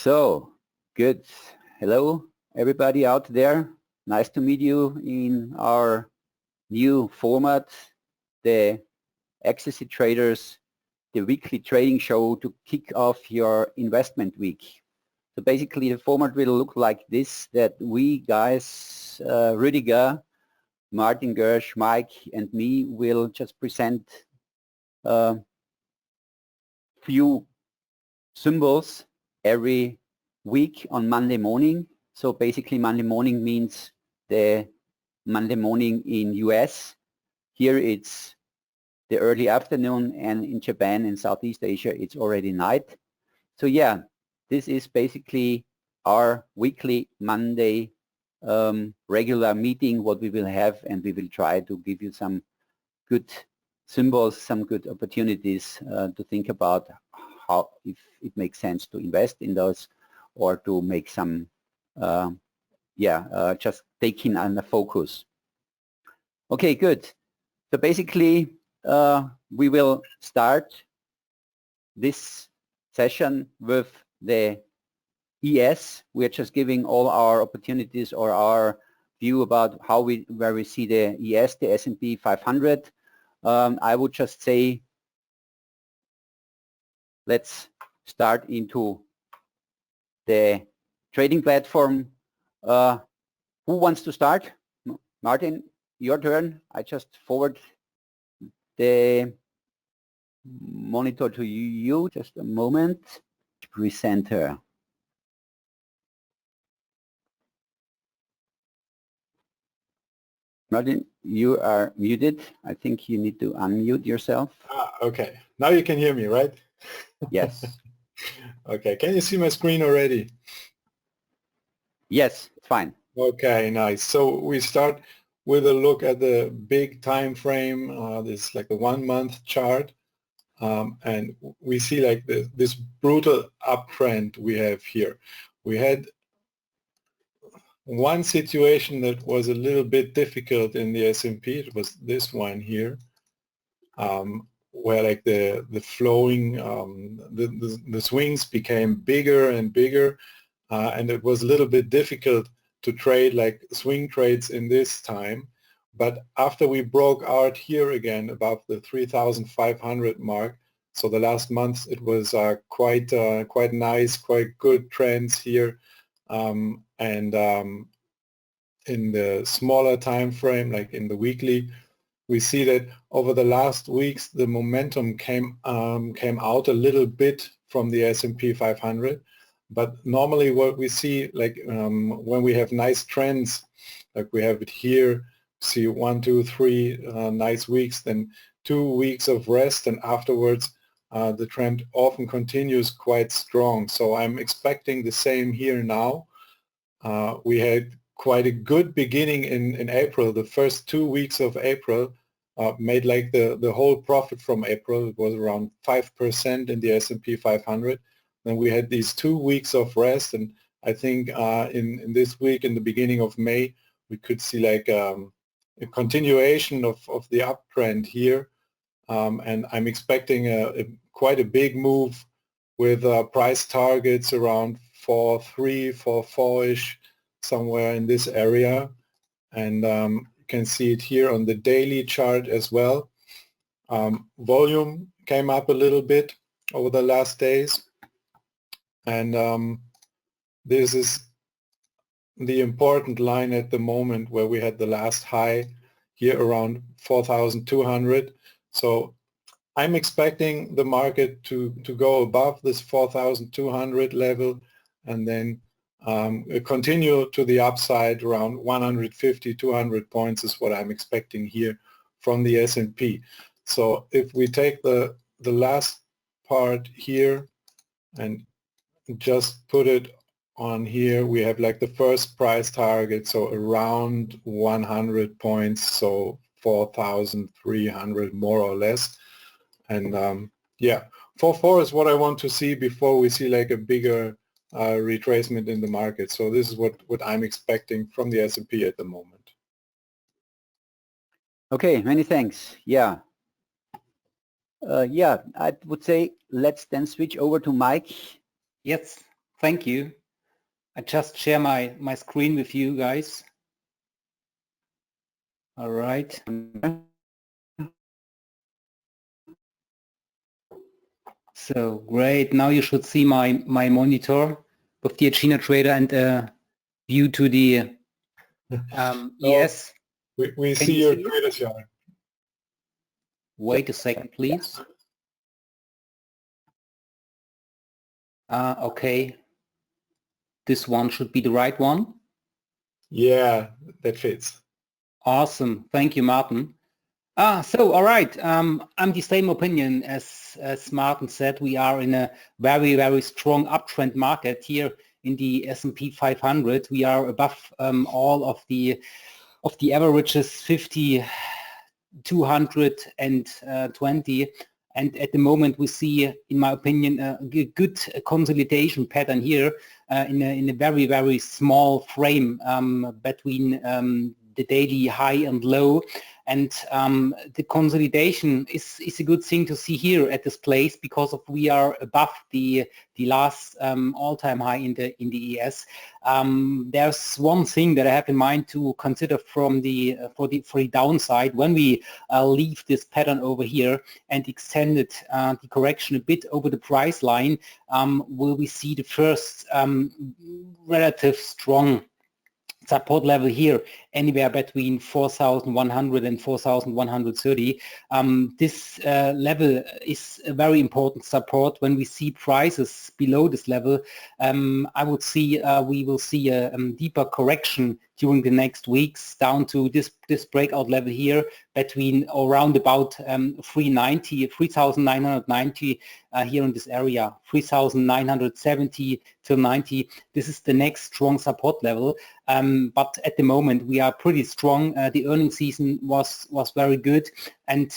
So, good. Hello, everybody out there. Nice to meet you in our new format, the xTasyTraders, the weekly trading show to kick off your investment week. So basically the format will look like this, that we guys, Rüdiger, Martin Gersch, Mike and me will just present a few symbols every week on Monday morning. So basically Monday morning means the Monday morning in US. Here it's the early afternoon, and in Japan and Southeast Asia it's already night. So yeah, this is basically our weekly Monday regular meeting, what we will have, and we will try to give you some good symbols, some good opportunities to think about how, if it makes sense to invest in those or to make some, just taking on the focus. Okay, good. So basically, we will start this session with the ES. We're just giving all our opportunities or our view about how where we see the ES, the S&P 500. I would just say, let's start into the trading platform. Who wants to start? Martin, your turn. I just forward the monitor to you. Just a moment. Presenter. Martin, you are muted. I think you need to unmute yourself. Okay. Now you can hear me, right? Yes. Okay. Can you see my screen already? Yes, it's fine. Okay, nice. So we start with a look at the big time frame. This is like a 1 month chart. And we see like this brutal uptrend we have here. We had one situation that was a little bit difficult in the S&P. It was this one here, where like the flowing, the swings became bigger and bigger, and it was a little bit difficult to trade like swing trades in this time. But after we broke out here again above the 3,500 mark, so the last month it was quite nice, quite good trends here. In the smaller time frame, like in the weekly, we see that over the last weeks the momentum came out a little bit from the S&P 500. But normally what we see, like when we have nice trends, like we have it here, see 1, 2, 3 nice weeks, then 2 weeks of rest, and afterwards the trend often continues quite strong. So I'm expecting the same here now. We had quite a good beginning in April. The first 2 weeks of April made like the whole profit from April. It was around 5% in the S&P 500. Then we had these 2 weeks of rest, and I think in this week, in the beginning of May, we could see like a continuation of the uptrend here. And I'm expecting quite a big move with price targets around 4.3, 4.4-ish, somewhere in this area. And you can see it here on the daily chart as well. Volume came up a little bit over the last days. And this is the important line at the moment where we had the last high here around 4,200. So I'm expecting the market to go above this 4,200 level and then continue to the upside around 150, 200 points is what I'm expecting here from the S&P. So if we take the last part here and just put it on here, we have like the first price target, so around 100 points, so 4,300 more or less. And yeah, 4.4 is what I want to see before we see like a bigger retracement in the market. So this is what I'm expecting from the S&P at the moment. Okay, many thanks. Yeah. I would say let's then switch over to Mike. Yes, Thank you. I just share my screen with you guys. All right. So great. Now you should see my monitor with the AgenaTrader and a view to the ES. We see your trader chart. Wait a second, please. Okay. This one should be the right one. Yeah, that fits. Awesome. Thank you, Martin. So all right. I'm the same opinion as Martin said. We are in a very, very strong uptrend market here in the S&P 500. We are above all of the averages 50, 220, and at the moment we see, in my opinion, a good consolidation pattern here in a very, very small frame between the daily high and low. And the consolidation is a good thing to see here at this place because we are above the last all-time high in the ES. There's one thing that I have in mind to consider from for the downside. When we leave this pattern over here and extended the correction a bit over the price line, will we see the first relative strong support level here anywhere between 4,100 and 4,130. This level is a very important support. When we see prices below this level, I would see we will see a deeper correction during the next weeks down to this breakout level here between around about 3,990 here in this area, 3,970 till 90. This is the next strong support level. But at the moment we are pretty strong. The earnings season was very good, and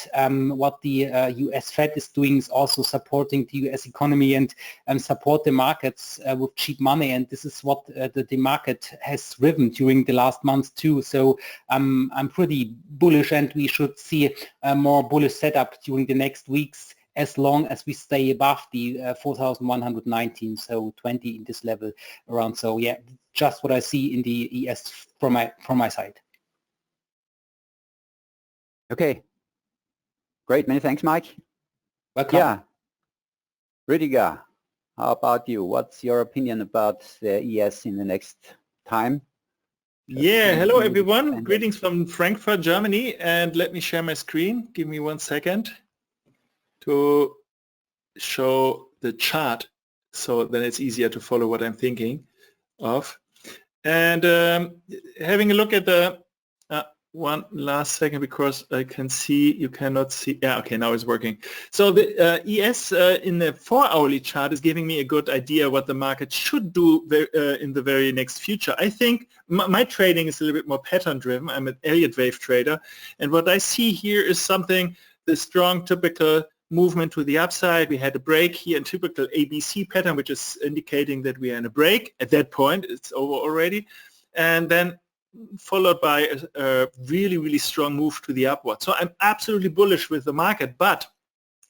what the US Fed is doing is also supporting the US economy and support the markets with cheap money, and this is what the market has driven during the last months too. So I'm pretty bullish, and we should see a more bullish setup during the next weeks as long as we stay above the 4,119, so 20 in this level around. So yeah, just what I see in the ES from my side. Okay, great. Many thanks, Mike. Welcome. Yeah, Rüdiger, how about you? What's your opinion about the ES in the next time? Yeah, hello everyone. Greetings from Frankfurt, Germany. And let me share my screen. Give me 1 second to show the chart so then it's easier to follow what I'm thinking of. And having a look at the one last second, because I can see, you cannot see. Yeah, okay, now it's working. So the ES in the 4-hourly chart is giving me a good idea what the market should do in the very next future. I think my trading is a little bit more pattern driven. I'm an Elliott wave trader, and what I see here is something, the strong typical movement to the upside. We had a break here in typical ABC pattern, which is indicating that we are in a break. At that point, it's over already. And then followed by a really, really strong move to the upward. So I'm absolutely bullish with the market, but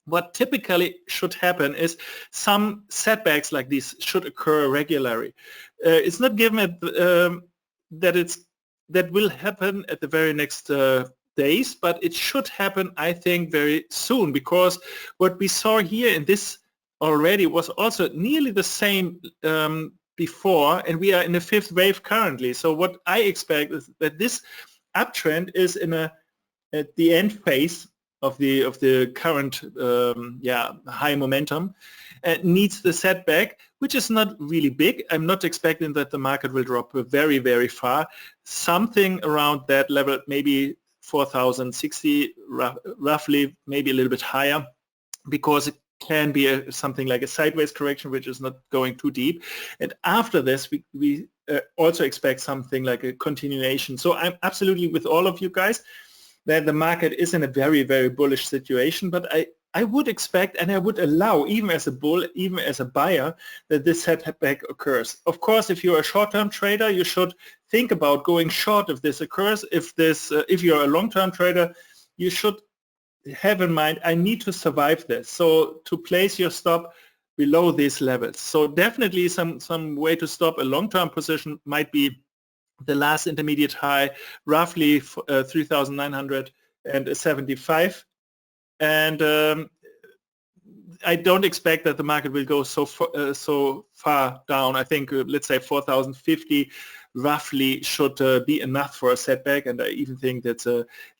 what typically should happen is some setbacks like this should occur regularly. It's not given that will happen at the very next days, but it should happen, I think, very soon, because what we saw here in this already was also nearly the same before, and we are in the 5th wave currently. So what I expect is that this uptrend is at the end phase of the current high momentum, and needs the setback, which is not really big. I'm not expecting that the market will drop very, very far. Something around that level, maybe 4,060 roughly, maybe a little bit higher, because it can be something like a sideways correction, which is not going too deep. And after this, we also expect something like a continuation. So I'm absolutely with all of you guys that the market is in a very, very bullish situation, but I would expect, and I would allow, even as a bull, even as a buyer, that this setback occurs. Of course, if you're a short-term trader, you should think about going short if this occurs. If you're a long-term trader, you should have in mind, I need to survive this. So to place your stop below these levels. So definitely some way to stop a long-term position might be the last intermediate high, roughly 3,975. And I don't expect that the market will go so far down. I think, let's say 4,050 roughly should be enough for a setback, and I even think that's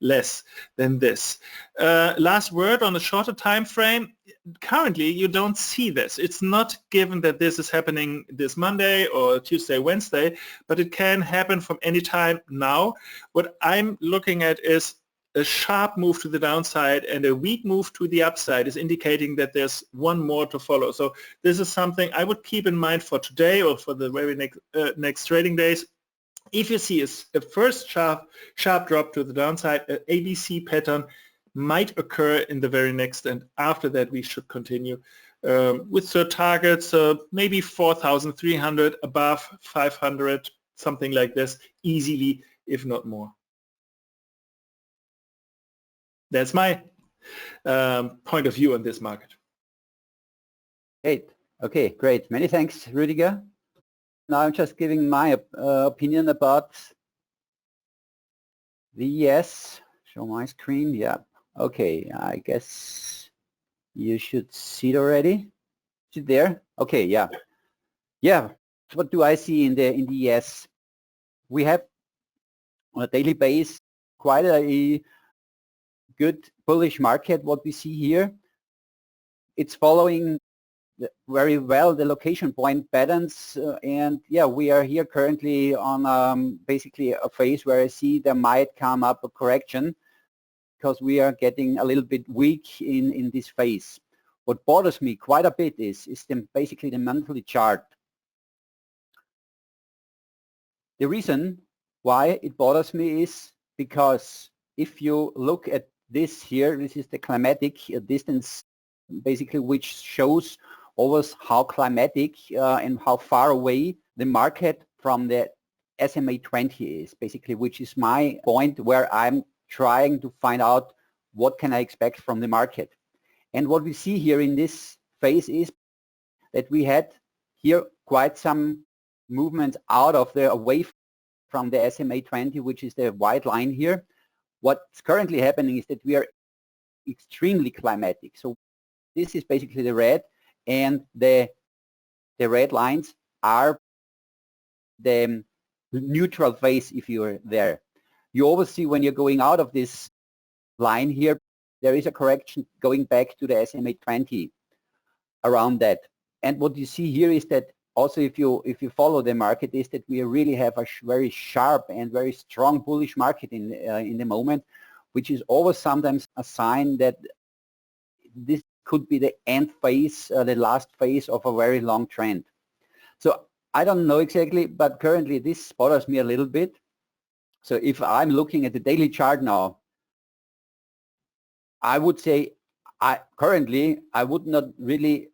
less than this. Last word on the shorter time frame. Currently, you don't see this. It's not given that this is happening this Monday or Tuesday, Wednesday, but it can happen from any time now. What I'm looking at is a sharp move to the downside and a weak move to the upside is indicating that there's one more to follow. So this is something I would keep in mind for today or for the very next trading days. If you see a first sharp drop to the downside, an ABC pattern might occur in the very next, and after that we should continue with the targets, maybe 4,300 above 500, something like this, easily, if not more. That's my point of view on this market. Great. Okay, great. Many thanks, Rüdiger. Now I'm just giving my opinion about the ES. Show my screen. Yeah. Okay. I guess you should see it already. Is it there? Okay. Yeah. Yeah. What do I see in the ES? We have on a daily base quite a good bullish market. What we see here, it's following very well the location point patterns, and yeah, we are here currently on basically a phase where I see there might come up a correction because we are getting a little bit weak in this phase. What bothers me quite a bit is basically the monthly chart. The reason why it bothers me is because if you look at this here, this is the climatic distance, basically, which shows always how climatic and how far away the market from the SMA 20 is, basically, which is my point where I'm trying to find out what can I expect from the market. And what we see here in this phase is that we had here quite some movements out of the away from the SMA 20, which is the white line here. What's currently happening is that we are extremely climatic. So this is basically the red, and the red lines are the neutral phase if you're there. You always see when you're going out of this line here, there is a correction going back to the SMA 20 around that. And what you see here is that also if you follow the market is that we really have a very sharp and very strong bullish market in the moment, which is always sometimes a sign that this could be the end phase, the last phase of a very long trend. So I don't know exactly, but currently this bothers me a little bit. So if I'm looking at the daily chart now, I would say currently I would not really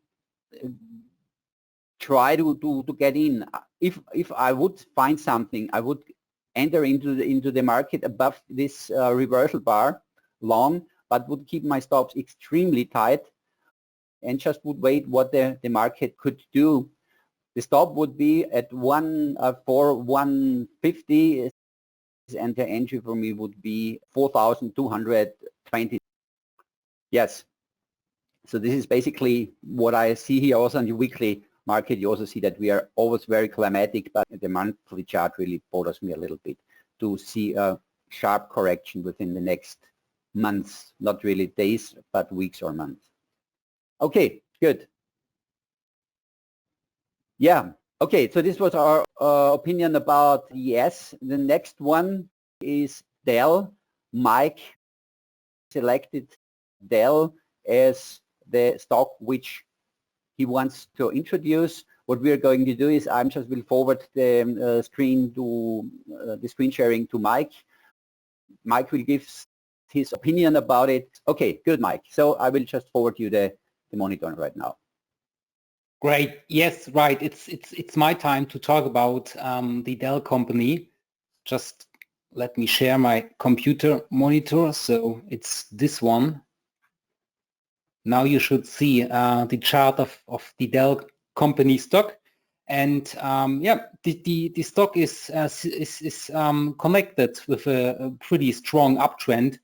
try to get in. If I would find something, I would enter into the market above this reversal bar long, but would keep my stops extremely tight and just would wait what the market could do. The stop would be at 1,150, and the entry for me would be 4,220. Yes. So this is basically what I see here also on the weekly market. You also see that we are always very climatic, but the monthly chart really bothers me a little bit to see a sharp correction within the next months, not really days, but weeks or months. Okay, good. Yeah, okay, so this was our opinion about ES. The next one is Dell. Mike selected Dell as the stock which he wants to introduce. What we are going to do is I just will forward the screen sharing to Mike. Mike will give his opinion about it. Okay, good, Mike. So I will just forward you the monitor right now. Great. Yes, right. It's my time to talk about the Dell company. Just let me share my computer monitor. So it's this one. Now you should see the chart of the Dell company stock. And yeah, the stock is connected with a pretty strong uptrend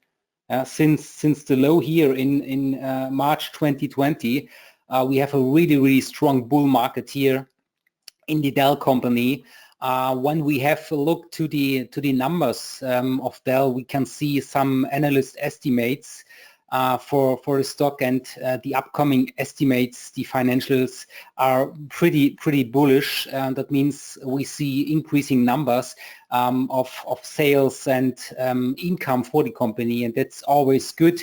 since the low here in March 2020. We have a really strong bull market here in the Dell company. When we have a look to the numbers of Dell, we can see some analyst estimates for the stock, and the upcoming estimates, the financials are pretty bullish. That means we see increasing numbers of sales and income for the company, and that's always good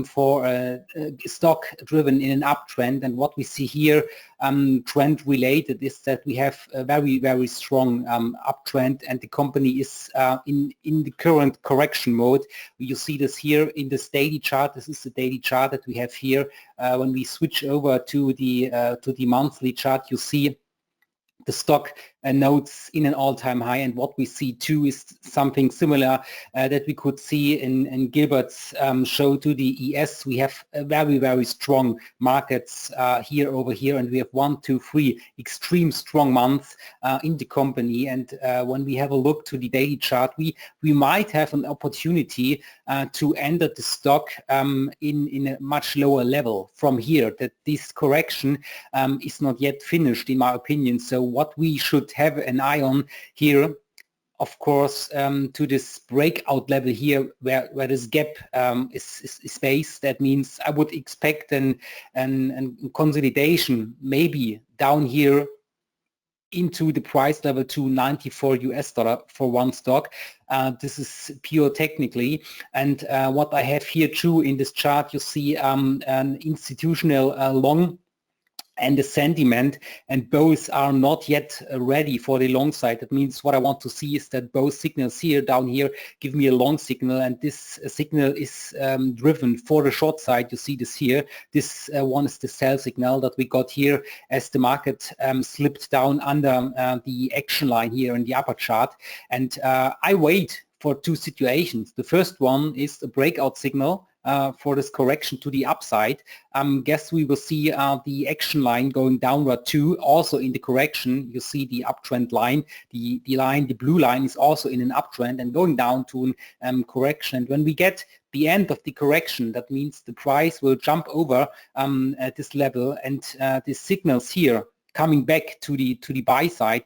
for stock driven in an uptrend. And what we see here, trend related, is that we have a very strong uptrend, and the company is in the current correction mode. You see this here in this daily chart. This is the daily chart that we have here. When we switch over to the monthly chart, you see the stock notes in an all-time high, and what we see too is something similar that we could see in Gilbert's show to the ES. We have a very strong markets over here, and we have 1, 2, 3 extreme strong months in the company. And when we have a look to the daily chart, we might have an opportunity to enter the stock in a much lower level from here, that this correction is not yet finished, in my opinion. So what we should have an eye on here, of course, to this breakout level here, where this gap is based. That means I would expect an consolidation, maybe down here into the price level to $94 for one stock. This is pure technically. And what I have here too in this chart, you see an institutional long and the sentiment, and both are not yet ready for the long side. That means what I want to see is that both signals here, down here, give me a long signal, and this signal is driven for the short side. You see this here. This one is the sell signal that we got here as the market slipped down under the action line here in the upper chart. And I wait for two situations. The first one is the breakout signal for this correction to the upside. Guess we will see the action line going downward too. Also in the correction, you see the uptrend line. The blue line is also in an uptrend and going down to an correction. And when we get the end of the correction, that means the price will jump over at this level, and the signals here coming back to the buy side,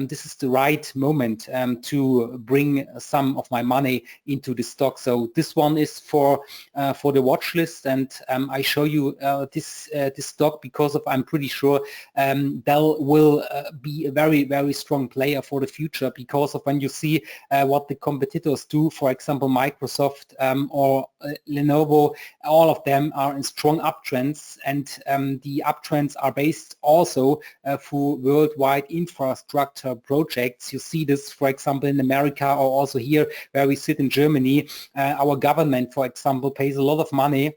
this is the right moment to bring some of my money into the stock. So this one is for the watch list, and I show you this stock because I'm pretty sure Dell will be a very strong player for the future, because of when you see what the competitors do, for example Microsoft or Lenovo, all of them are in strong uptrends, and the uptrends are based also for worldwide infrastructure projects. You see this, for example, in America, or also here where we sit in Germany. Our government, for example, pays a lot of money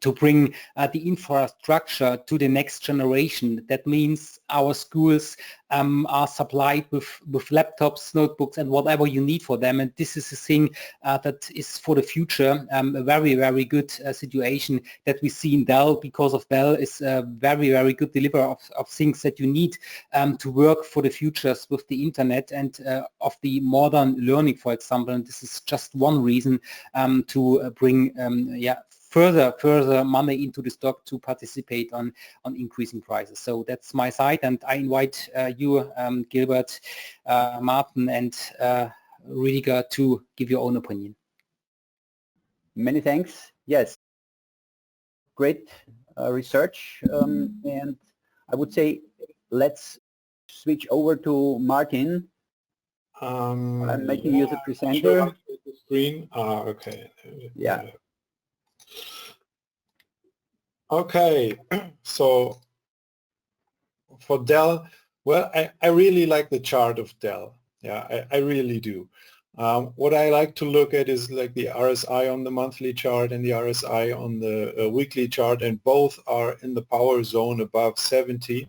to bring the infrastructure to the next generation. That means our schools are supplied with laptops, notebooks, and whatever you need for them. And this is a thing that is for the future, a very good situation that we see in Dell, because of Dell is a very good deliverer of things that you need to work for the futures with the internet and of the modern learning, for example. And this is just one reason to bring further money into the stock to participate on increasing prices. So that's my side, and I invite you, Gilbert, Martin, and Rüdiger to give your own opinion. Many thanks. Yes, great research, and I would say let's switch over to Martin. I'm making you the presenter. The screen. Okay. Yeah. Okay, so for Dell, well, I really like the chart of Dell. Yeah, I really do. What I like to look at is like the RSI on the monthly chart and the RSI on the weekly chart, and both are in the power zone above 70.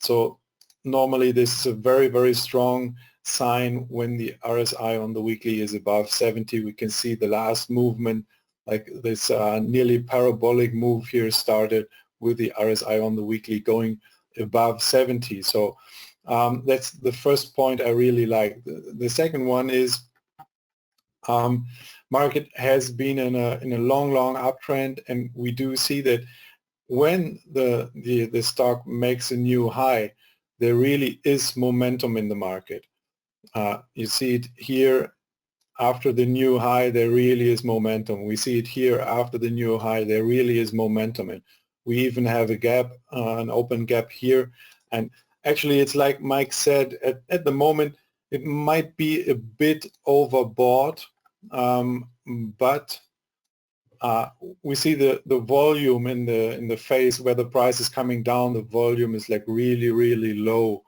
So normally this is a very strong sign when the RSI on the weekly is above 70. We can see the last movement like this nearly parabolic move here started with the RSI on the weekly going above 70. So that's the first point I really like. The second one is market has been in a long uptrend, and we do see that when the stock makes a new high, there really is momentum in the market. You see it here after the new high, there really is momentum. We see it here after the new high, there really is momentum. And we even have a gap, an open gap here. And actually, it's like Mike said, at the moment, it might be a bit overbought, but we see the volume in the phase where the price is coming down, the volume is like really low.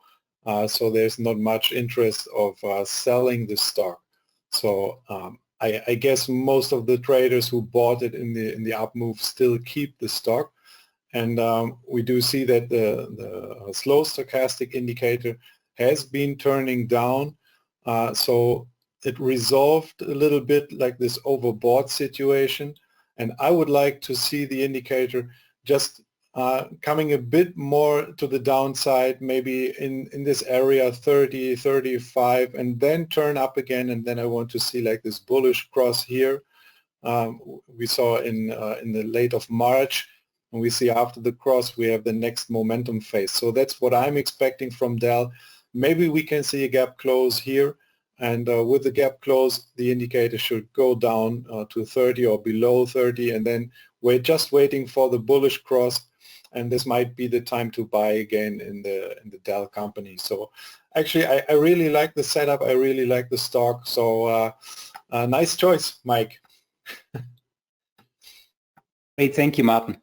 So there's not much interest of selling the stock. So I guess most of the traders who bought it in the up move still keep the stock. And we do see that the slow stochastic indicator has been turning down. So it resolved a little bit like this overbought situation. And I would like to see the indicator just coming a bit more to the downside, maybe in this area 30, 35, and then turn up again. And then I want to see like this bullish cross here. We saw in the late of March, and we see after the cross we have the next momentum phase. So that's what I'm expecting from Dell. Maybe we can see a gap close here. And with the gap close, the indicator should go down to 30 or below 30, and then we're just waiting for the bullish cross, and this might be the time to buy again in the Dell company. So actually, I really like the setup. I really like the stock. So nice choice, Mike. Great, thank you, Martin.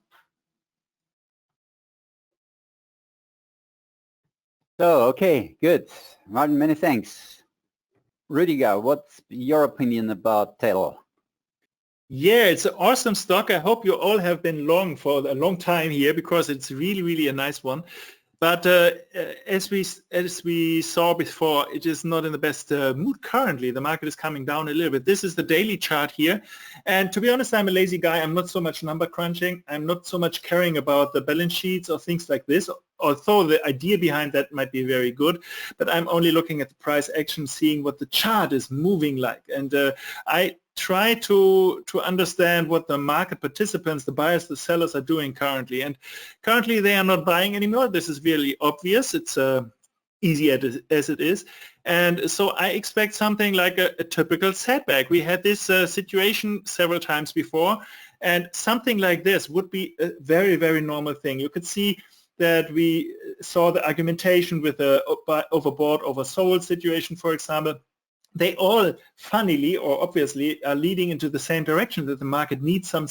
So, okay, good. Martin, many thanks. Rüdiger, what's your opinion about Dell? Yeah, it's an awesome stock. I hope you all have been long for a long time here, because it's really a nice one. But as we saw before, it is not in the best mood currently. The market is coming down a little bit. This is the daily chart here. And to be honest, I'm a lazy guy. I'm not so much number crunching. I'm not so much caring about the balance sheets or things like this, although the idea behind that might be very good. But I'm only looking at the price action, seeing what the chart is moving like. And I try to understand what the market participants, the buyers, the sellers are doing currently. And currently they are not buying anymore. This is really obvious. It's easy as it is. And so I expect something like a typical setback. We had this situation several times before, and something like this would be a very normal thing. You could see that we saw the argumentation with the overbought, oversold situation, for example. They all, funnily or obviously, are leading into the same direction, that the market needs some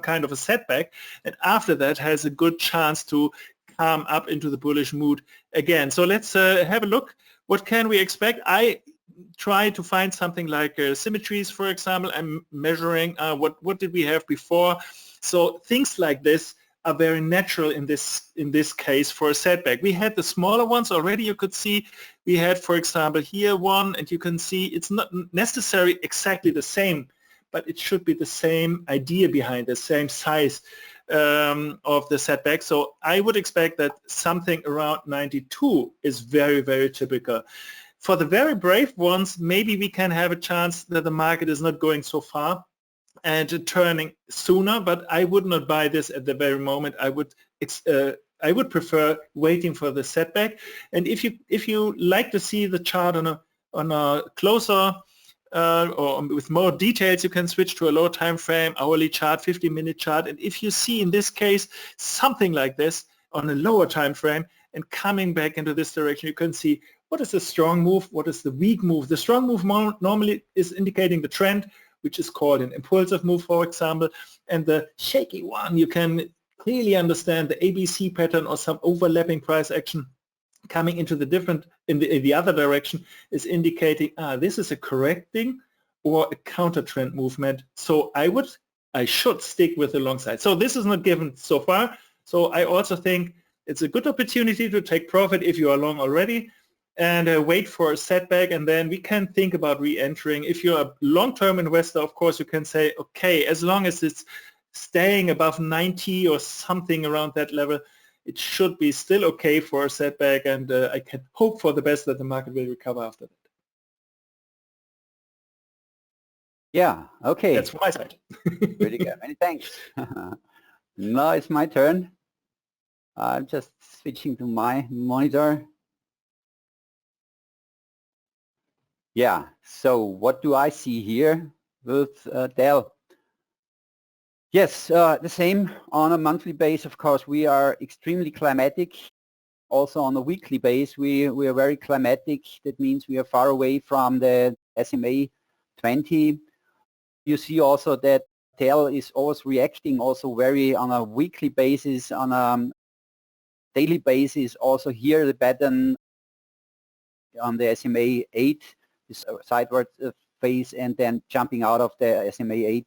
kind of a setback, and after that has a good chance to come up into the bullish mood again. So let's have a look. What can we expect? I try to find something like symmetries, for example. I'm measuring what did we have before. So things like this are very natural in this case for a setback. We had the smaller ones already. You could see we had, for example, here one, and you can see it's not necessarily exactly the same, but it should be the same idea behind the same size of the setback. So I would expect that something around 92 is very typical. For the very brave ones, maybe we can have a chance that the market is not going so far and turning sooner, but I would not buy this at the very moment. I would prefer waiting for the setback. And if you like to see the chart on a closer or with more details, you can switch to a lower time frame, hourly chart, 50-minute chart. And if you see in this case something like this on a lower time frame and coming back into this direction, you can see what is the strong move, what is the weak move. The strong move normally is indicating the trend, which is called an impulsive move, for example, and the shaky one, you can clearly understand the ABC pattern or some overlapping price action coming into the different in the other direction is indicating this is a correcting or a counter trend movement. So I should stick with the long side. So this is not given so far. So I also think it's a good opportunity to take profit if you are long already. and wait for a setback, and then we can think about re-entering. If you're a long-term investor, of course, you can say, okay, as long as it's staying above 90 or something around that level, it should be still okay for a setback, and I can hope for the best that the market will recover after that. Yeah, okay. That's from my side. Pretty good. Many thanks. Now it's my turn. I'm just switching to my monitor. Yeah, so what do I see here with Dell? Yes, the same on a monthly base. Of course, we are extremely climatic. Also on a weekly base, we are very climatic. That means we are far away from the SMA 20. You see also that Dell is always reacting also very on a weekly basis, on a daily basis. Also here the pattern on the SMA 8 is sideward phase and then jumping out of the SMA 8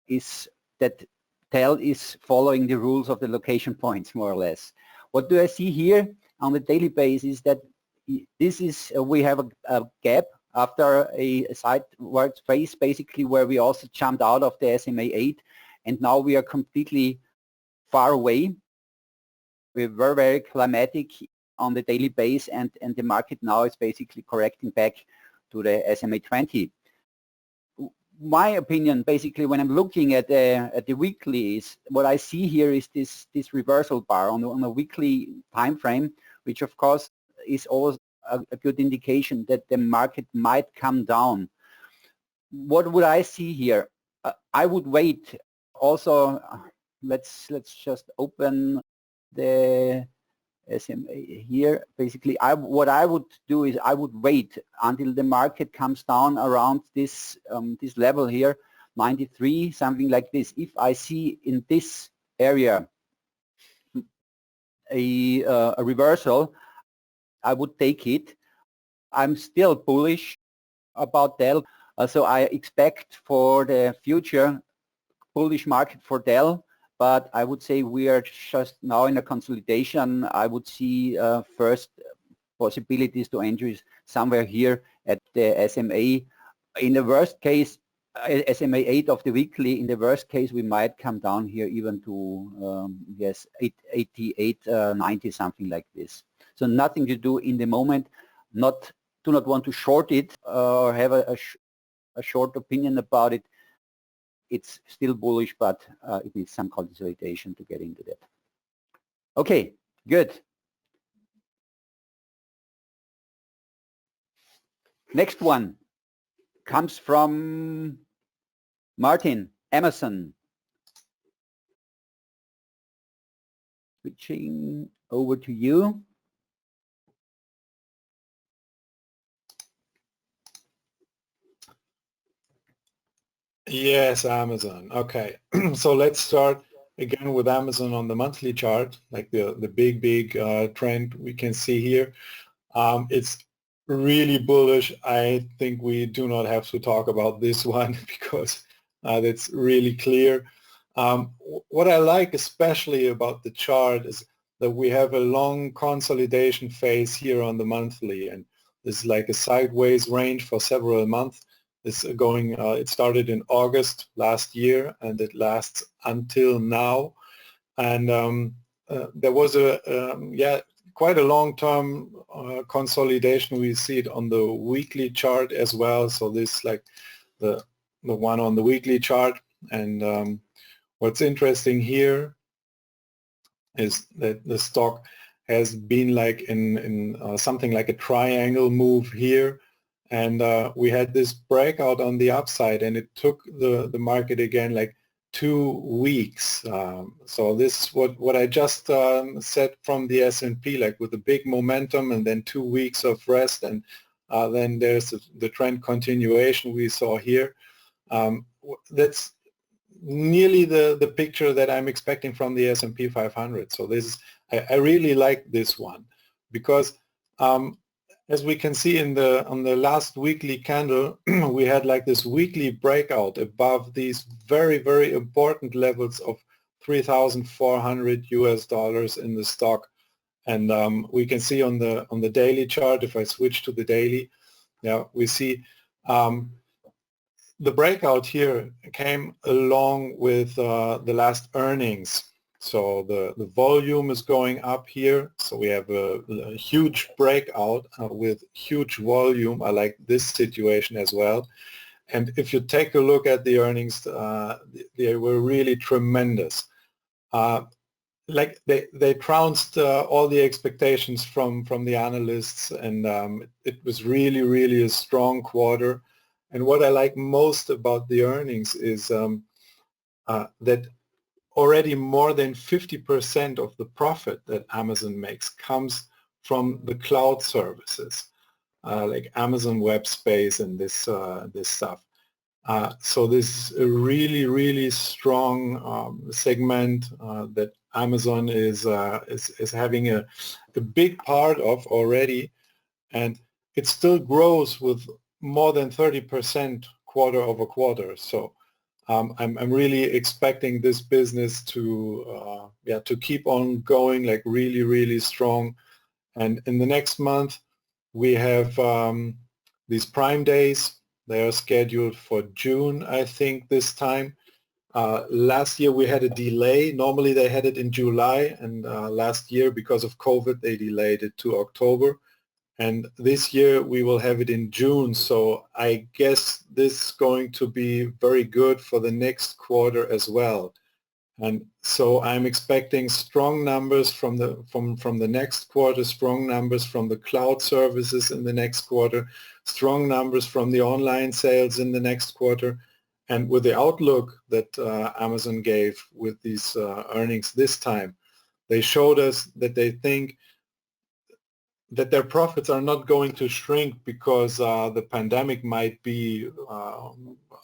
is that Dell is following the rules of the location points more or less. What do I see here on the daily basis that this is we have a gap after a sideward phase basically where we also jumped out of the SMA 8 and now we are completely far away. We were very climatic on the daily base and the market now is basically correcting back to the SMA 20. My opinion basically when I'm looking at the weekly is what I see here is this reversal bar on a weekly time frame, which of course is always a good indication that the market might come down. What would I see here? I would wait. Also, let's just open the SMA here. Basically, what I would do is I would wait until the market comes down around this this level here, 93, something like this. If I see in this area a reversal, I would take it. I'm still bullish about Dell, so I expect for the future bullish market for Dell. But I would say we are just now in a consolidation. I would see first possibilities to entries somewhere here at the SMA. In the worst case, SMA 8 of the weekly, in the worst case, we might come down here even to, yes, 88, 90, something like this. So nothing to do in the moment. Do not want to short it or have a short opinion about it. It's still bullish, but it needs some consolidation to get into that. Okay, good. Next one comes from Martin, Amazon. Switching over to you. Yes, Amazon. Okay, so let's start again with Amazon on the monthly chart, like the big trend we can see here. It's really bullish. I think we do not have to talk about this one because that's really clear. What I like especially about the chart is that we have a long consolidation phase here on the monthly, and this is like a sideways range for several months. It's going, it started in August last year and it lasts until now. And there was quite a long-term consolidation. We see it on the weekly chart as well. So this is like the one on the weekly chart. And what's interesting here is that the stock has been like in something like a triangle move here. And we had this breakout on the upside, and it took the market again like 2 weeks. So this is what I just said from the S&P, like with the big momentum and then 2 weeks of rest, and then there's the trend continuation we saw here. That's nearly the picture that I'm expecting from the S&P 500. So this is, I really like this one because as we can see on the last weekly candle, we had like this weekly breakout above these very, very important levels of $3,400 US in the stock. And we can see on the daily chart, if I switch to the daily, yeah, we see the breakout here came along with the last earnings. So the volume is going up here. So we have a huge breakout with huge volume. I like this situation as well. And if you take a look at the earnings, they were really tremendous. Like they trounced all the expectations from the analysts, and it was really, really a strong quarter. And what I like most about the earnings is that already more than 50% of the profit that Amazon makes comes from the cloud services, like Amazon Web Space and this stuff. So this is a really, really strong segment that Amazon is having a big part of already, and it still grows with more than 30% quarter over quarter. So I'm really expecting this business to keep on going like really, really strong. And in the next month we have these Prime Days. They are scheduled for June, I think, this time. Last year we had a delay. Normally they had it in July, and last year because of COVID they delayed it to October. And this year we will have it in June. So I guess this is going to be very good for the next quarter as well. And so I'm expecting strong numbers from the next quarter, strong numbers from the cloud services in the next quarter, strong numbers from the online sales in the next quarter. And with the outlook that Amazon gave with these earnings this time, they showed us that they think that their profits are not going to shrink because the pandemic might be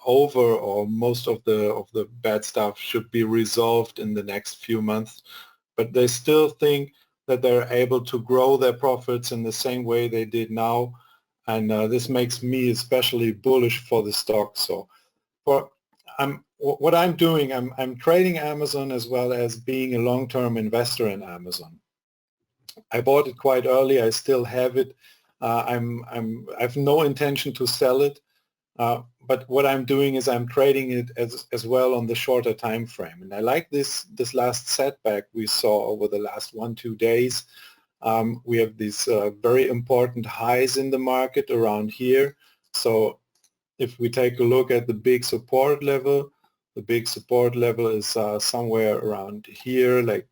over, or most of the bad stuff should be resolved in the next few months. But they still think that they're able to grow their profits in the same way they did now. And this makes me especially bullish for the stock. So what I'm doing, I'm trading Amazon as well as being a long-term investor in Amazon. I bought it quite early. I still have it. I have no intention to sell it. But what I'm doing is I'm trading it as well on the shorter time frame. And I like this last setback we saw over the last 1-2 days. We have these very important highs in the market around here. So if we take a look at the big support level, the big support level is somewhere around here, like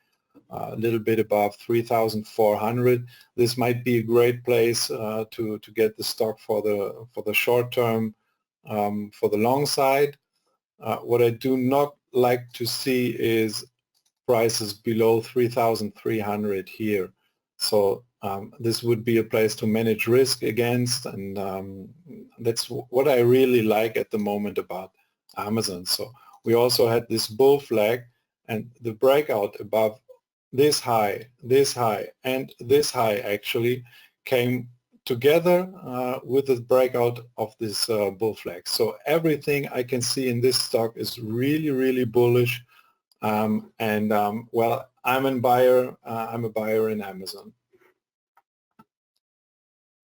a little bit above 3,400. This might be a great place to get the stock for the short term, for the long side. What I do not like to see is prices below 3,300 here. So this would be a place to manage risk against, and that's what I really like at the moment about Amazon. So we also had this bull flag, and the breakout above this high, and this high actually came together with the breakout of this bull flag. So everything I can see in this stock is really, really bullish. Well, I'm a buyer in Amazon.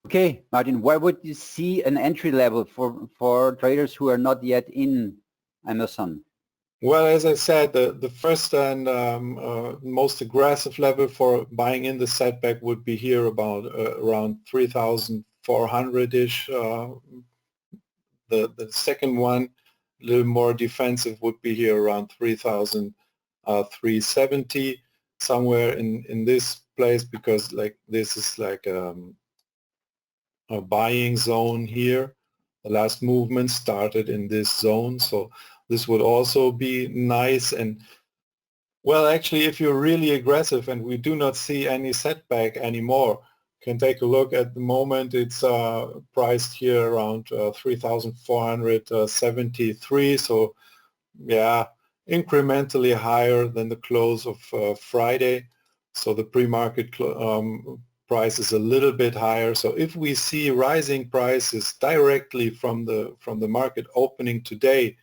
Okay, Martin, where would you see an entry level for traders who are not yet in Amazon? Well, as I said, the first and most aggressive level for buying in the setback would be here about around 3,400-ish. The second one, a little more defensive, would be here around 3,370, somewhere in this place, because like this is like a buying zone here. The last movement started in this zone, so this would also be nice. And well, actually, if you're really aggressive and we do not see any setback anymore, you can take a look at the moment. It's priced here around 3,473. So yeah, incrementally higher than the close of Friday. So the pre-market price is a little bit higher. So if we see rising prices directly from the market opening today,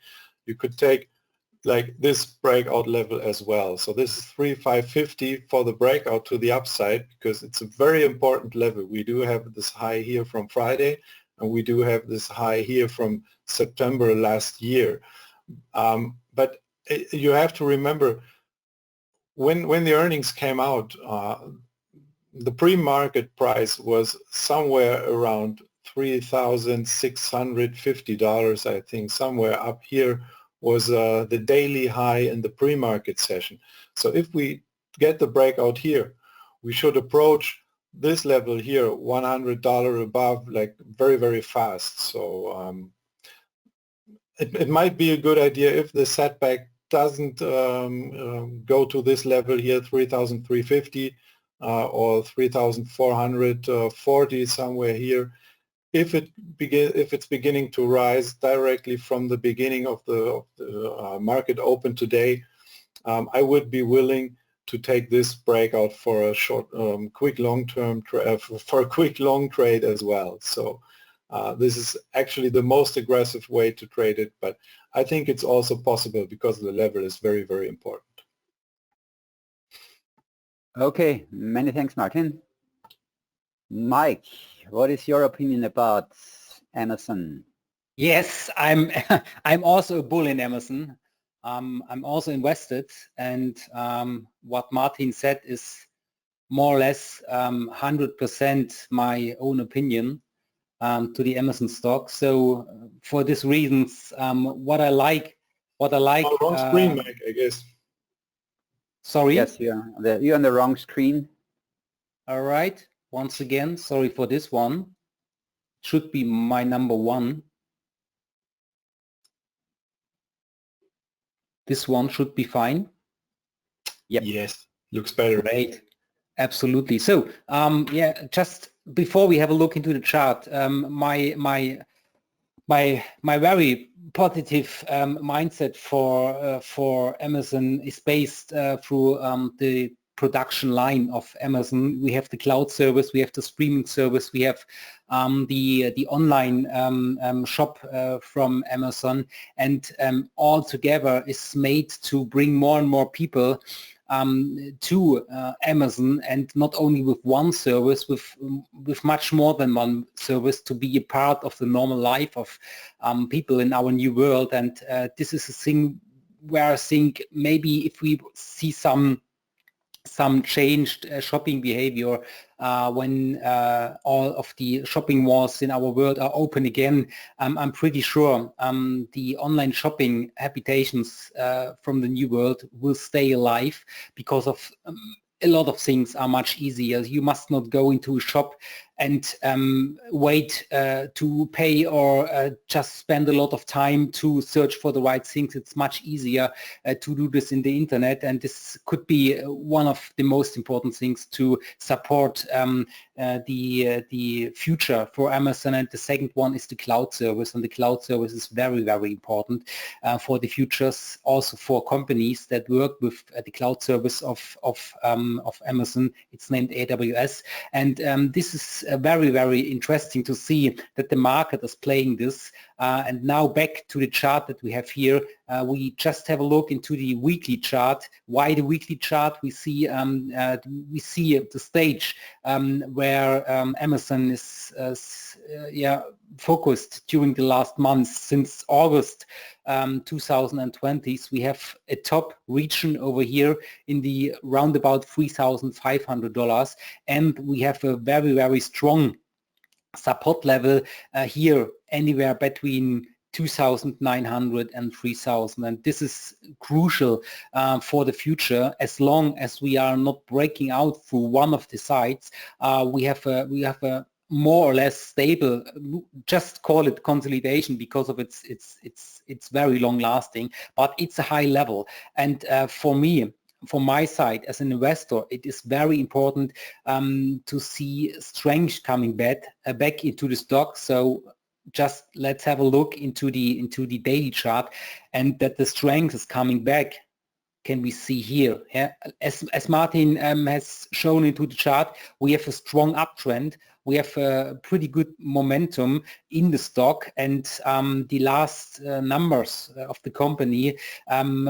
you could take like this breakout level as well. So this is 3,550 for the breakout to the upside, because it's a very important level. We do have this high here from Friday, and we do have this high here from September last year. But you have to remember, when the earnings came out, the pre-market price was somewhere around $3,650, I think. Somewhere up here was the daily high in the pre-market session. So if we get the breakout here, we should approach this level here, $100 above, like very, very fast. So it might be a good idea if the setback doesn't go to this level here, 3,350 or 3,440, somewhere here. If it's beginning to rise directly from the beginning of the market open today, I would be willing to take this breakout for a short, quick long-term for a quick long trade as well. So this is actually the most aggressive way to trade it, but I think it's also possible because the level is very, very important. Okay, many thanks, Martin. Mike, what is your opinion about Amazon? Yes, I'm I'm also a bull in Amazon. I'm also invested, and what Martin said is more or less 100% my own opinion to the Amazon stock. So for these reasons, what I like. Oh, wrong screen, Mike, I guess. Sorry. Yes, you're on the wrong screen. All right. Once again, sorry for this one. Should be my number one. This one should be fine. Yep. Yes, looks better. Great. Absolutely. So yeah, just before we have a look into the chart, my very positive mindset for Amazon is based through the production line of Amazon. We have the cloud service, we have the streaming service, we have the online shop from Amazon, and all together is made to bring more and more people to Amazon, and not only with one service, with much more than one service, to be a part of the normal life of people in our new world. And this is a thing where I think maybe if we see some changed shopping behavior when all of the shopping malls in our world are open again, I'm pretty sure the online shopping habitations from the new world will stay alive, because of a lot of things are much easier. You must not go into a shop and wait to pay or just spend a lot of time to search for the right things. It's much easier to do this in the internet, and this could be one of the most important things to support the future for Amazon. And the second one is the cloud service, and the cloud service is very, very important for the futures, also for companies that work with the cloud service of Amazon. It's named AWS, and this is very, very interesting to see that the market is playing this. And now back to the chart that we have here. We just have a look into the weekly chart. Why the weekly chart? We see the stage where Amazon is focused during the last months. Since August 2020, we have a top region over here in the roundabout $3,500, and we have a very, very strong support level here, anywhere between 2,900 and 3,000, and this is crucial for the future. As long as we are not breaking out through one of the sides, we have a more or less stable, just call it consolidation, because of it's very long lasting, but it's a high level. And for me, from my side as an investor, it is very important to see strength coming back into the stock. So just let's have a look into the daily chart, and that the strength is coming back can we see here. Yeah? As Martin has shown into the chart, we have a strong uptrend we have a pretty good momentum in the stock, and the last numbers of the company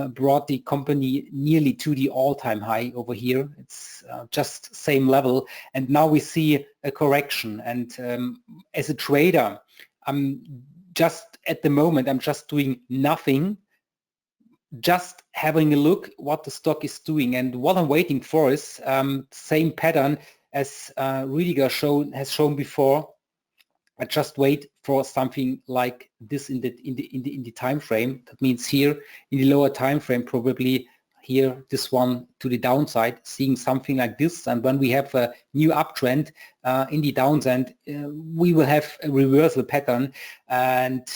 brought the company nearly to the all-time high over here. It's just same level, and now we see a correction. And as a trader, just at the moment, I'm just doing nothing, just having a look what the stock is doing. And what I'm waiting for is same pattern as Rüdiger has shown before. I just wait for something like this in the time frame. That means here in the lower time frame, probably here this one to the downside, seeing something like this. And when we have a new uptrend in the downside, we will have a reversal pattern, and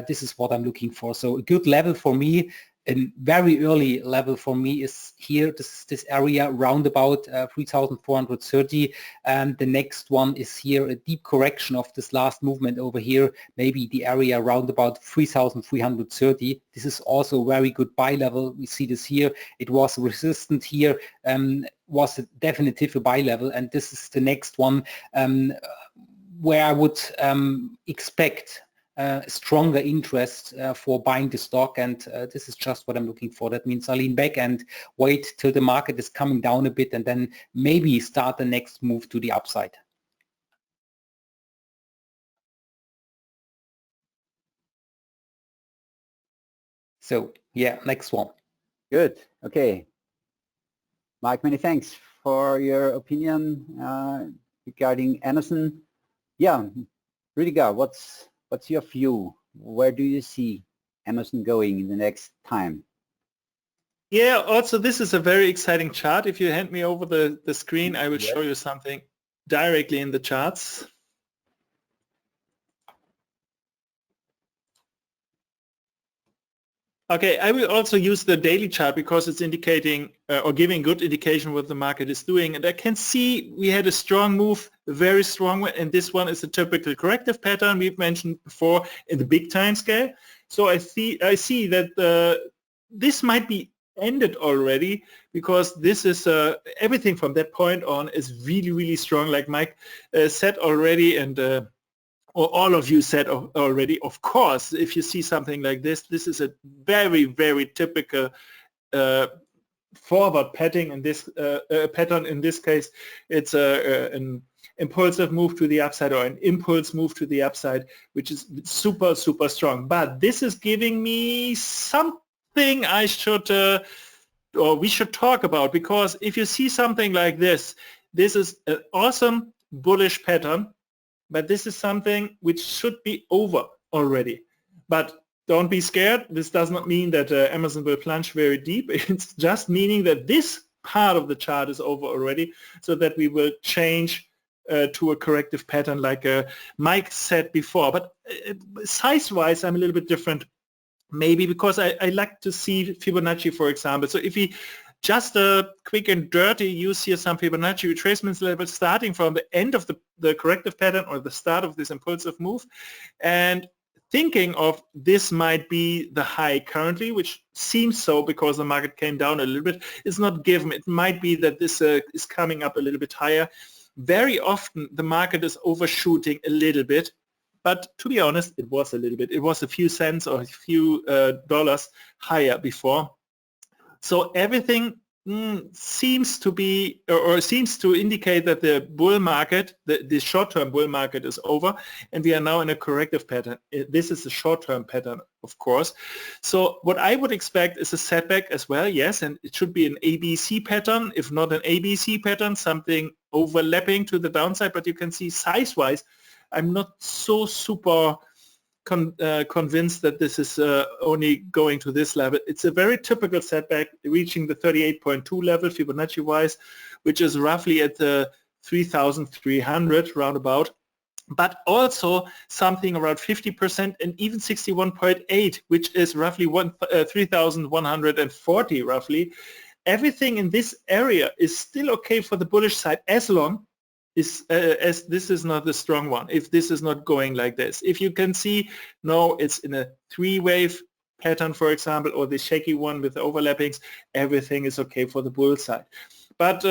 this is what I'm looking for. So a good level for me, a very early level for me, is here, this area round about 3,430, and the next one is here, a deep correction of this last movement over here, maybe the area around about 3,330. This is also a very good buy level. We see this here, it was resistant here, was a definitive a buy level, and this is the next one where I would expect stronger interest for buying the stock, and this is just what I'm looking for. That means I lean back and wait till the market is coming down a bit, and then maybe start the next move to the upside. So yeah, next one. Good. Okay. Mike, many thanks for your opinion regarding Amazon. Yeah, Rüdiger, what's your view? Where do you see Amazon going in the next time? Yeah, also this is a very exciting chart. If you hand me over the screen, I will show you something directly in the charts. Okay, I will also use the daily chart because it's indicating or giving good indication what the market is doing. And I can see we had a strong move, a very strong one, and this one is a typical corrective pattern we've mentioned before in the big time scale. So I see that this might be ended already, because this is everything from that point on is really, really strong, like Mike said already, and or all of you said already. Of course, if you see something like this, this is a very, very typical forward pattern. In this pattern, in this case, it's an impulsive move to the upside, or an impulse move to the upside, which is super, super strong. But this is giving me something I should or we should talk about, because if you see something like this, this is an awesome bullish pattern. But this is something which should be over already. But don't be scared. This does not mean that Amazon will plunge very deep. It's just meaning that this part of the chart is over already, so that we will change to a corrective pattern like Mike said before. But size-wise, I'm a little bit different, maybe because I like to see Fibonacci, for example. So if we just quick and dirty, use here some Fibonacci retracement levels starting from the end of the corrective pattern or the start of this impulsive move, and thinking of this might be the high currently, which seems so because the market came down a little bit. It's not given. It might be that this is coming up a little bit higher. Very often the market is overshooting a little bit, but to be honest, it was a little bit. It was a few cents or a few dollars higher before. So everything seems to be, or seems to indicate that the bull market, the short-term bull market is over, and we are now in a corrective pattern. This is a short-term pattern, of course. So what I would expect is a setback as well, yes, and it should be an ABC pattern, if not an ABC pattern, something overlapping to the downside. But you can see size-wise, I'm not so super convinced that this is only going to this level. It's a very typical setback, reaching the 38.2 level Fibonacci-wise, which is roughly at the 3,300 roundabout, but also something around 50% and even 61.8, which is roughly 3,140 roughly. Everything in this area is still okay for the bullish side as long as this is not the strong one, if this is not going like this. If you can see, no, it's in a three-wave pattern, for example, or the shaky one with the overlappings, everything is okay for the bull side. But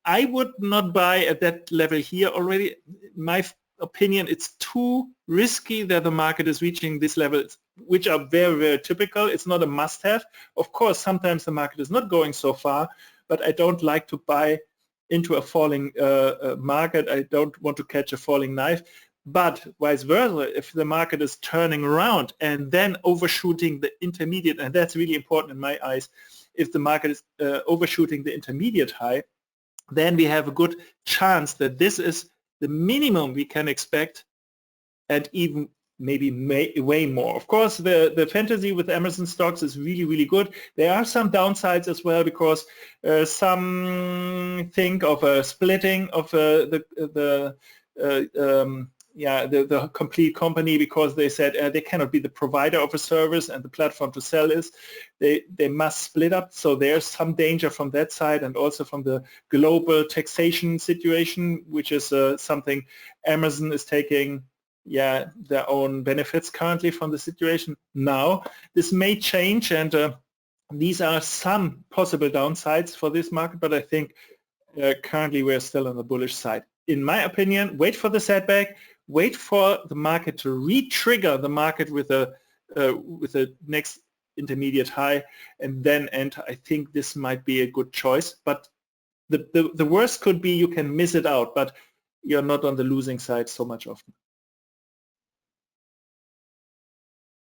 I would not buy at that level here already. My opinion, it's too risky that the market is reaching these levels, which are very, very typical. It's not a must-have. Of course, sometimes the market is not going so far, but I don't like to buy into a falling market. I don't want to catch a falling knife. But vice versa, if the market is turning around and then overshooting the intermediate, and that's really important in my eyes, if the market is overshooting the intermediate high, then we have a good chance that this is the minimum we can expect, and even maybe way more. Of course, the fantasy with Amazon stocks is really, really good. There are some downsides as well, because some think of a splitting of the complete company, because they said they cannot be the provider of a service and the platform to sell is. They must split up. So there's some danger from that side, and also from the global taxation situation, which is something Amazon is taking their own benefits currently from the situation now. This may change, and these are some possible downsides for this market, but I think currently we're still on the bullish side. In my opinion, wait for the setback, wait for the market to re-trigger the market with a next intermediate high, and then enter. I think this might be a good choice, but the worst could be you can miss it out, but you're not on the losing side so much often.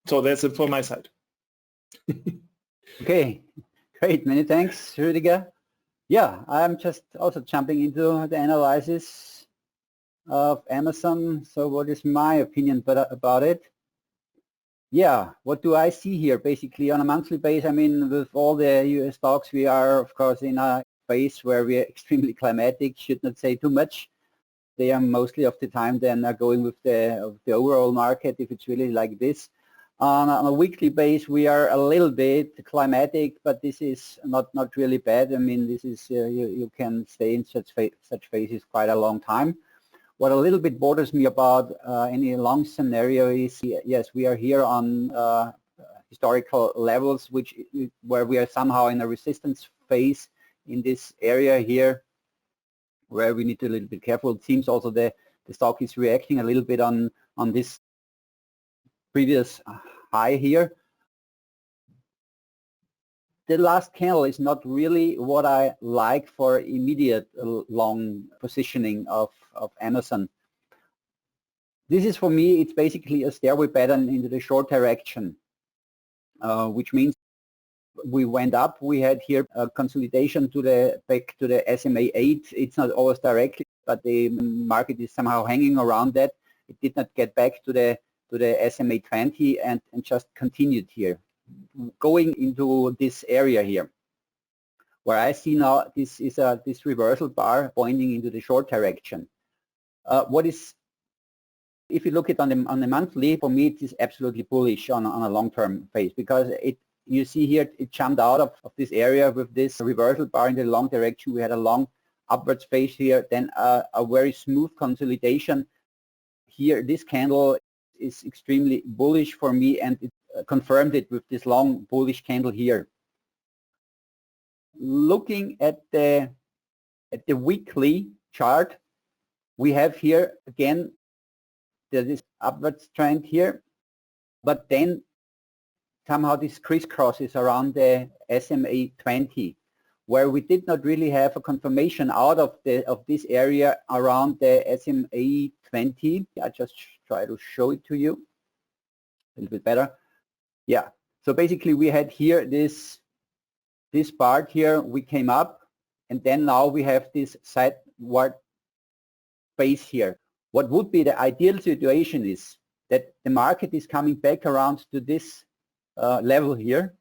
So that's it for my side. Okay, great. Many thanks, Rüdiger. Yeah, I'm just also jumping into the analysis of Amazon. So what is my opinion about it? Yeah, what do I see here? Basically, on a monthly basis, I mean, with all the US stocks, we are, of course, in a phase where we are extremely climatic. Should not say too much. They are mostly of the time then going with the overall market, if it's really like this. On a weekly base, we are a little bit climatic, but this is not really bad. I mean, this is you can stay in such phases quite a long time. What a little bit bothers me about any long scenario is, yes, we are here on historical levels, where we are somehow in a resistance phase in this area here, where we need to be a little bit careful. It seems also the stock is reacting a little bit on this previous high here. The last candle is not really what I like for immediate long positioning of Amazon. This is, for me, it's basically a stairway pattern into the short direction, which means we went up. We had here a consolidation back to the SMA 8. It's not always directly, but the market is somehow hanging around that. It did not get back to the SMA 20 and just continued here, going into this area here, where I see now this is this reversal bar pointing into the short direction. If you look at on the monthly, for me it is absolutely bullish on a long-term phase, because you see here it jumped out of this area with this reversal bar in the long direction. We had a long upwards phase here, then a very smooth consolidation here. This candle is extremely bullish for me, and it confirmed it with this long bullish candle here. Looking at the weekly chart, we have here again this upwards trend here, but then somehow this crisscrosses around the SMA 20, where we did not really have a confirmation out of this area around the SMA 20. I just try to show it to you a little bit better. Yeah, so basically we had here this part here, we came up, and then now we have this sideward phase here. What would be the ideal situation is that the market is coming back around to this level here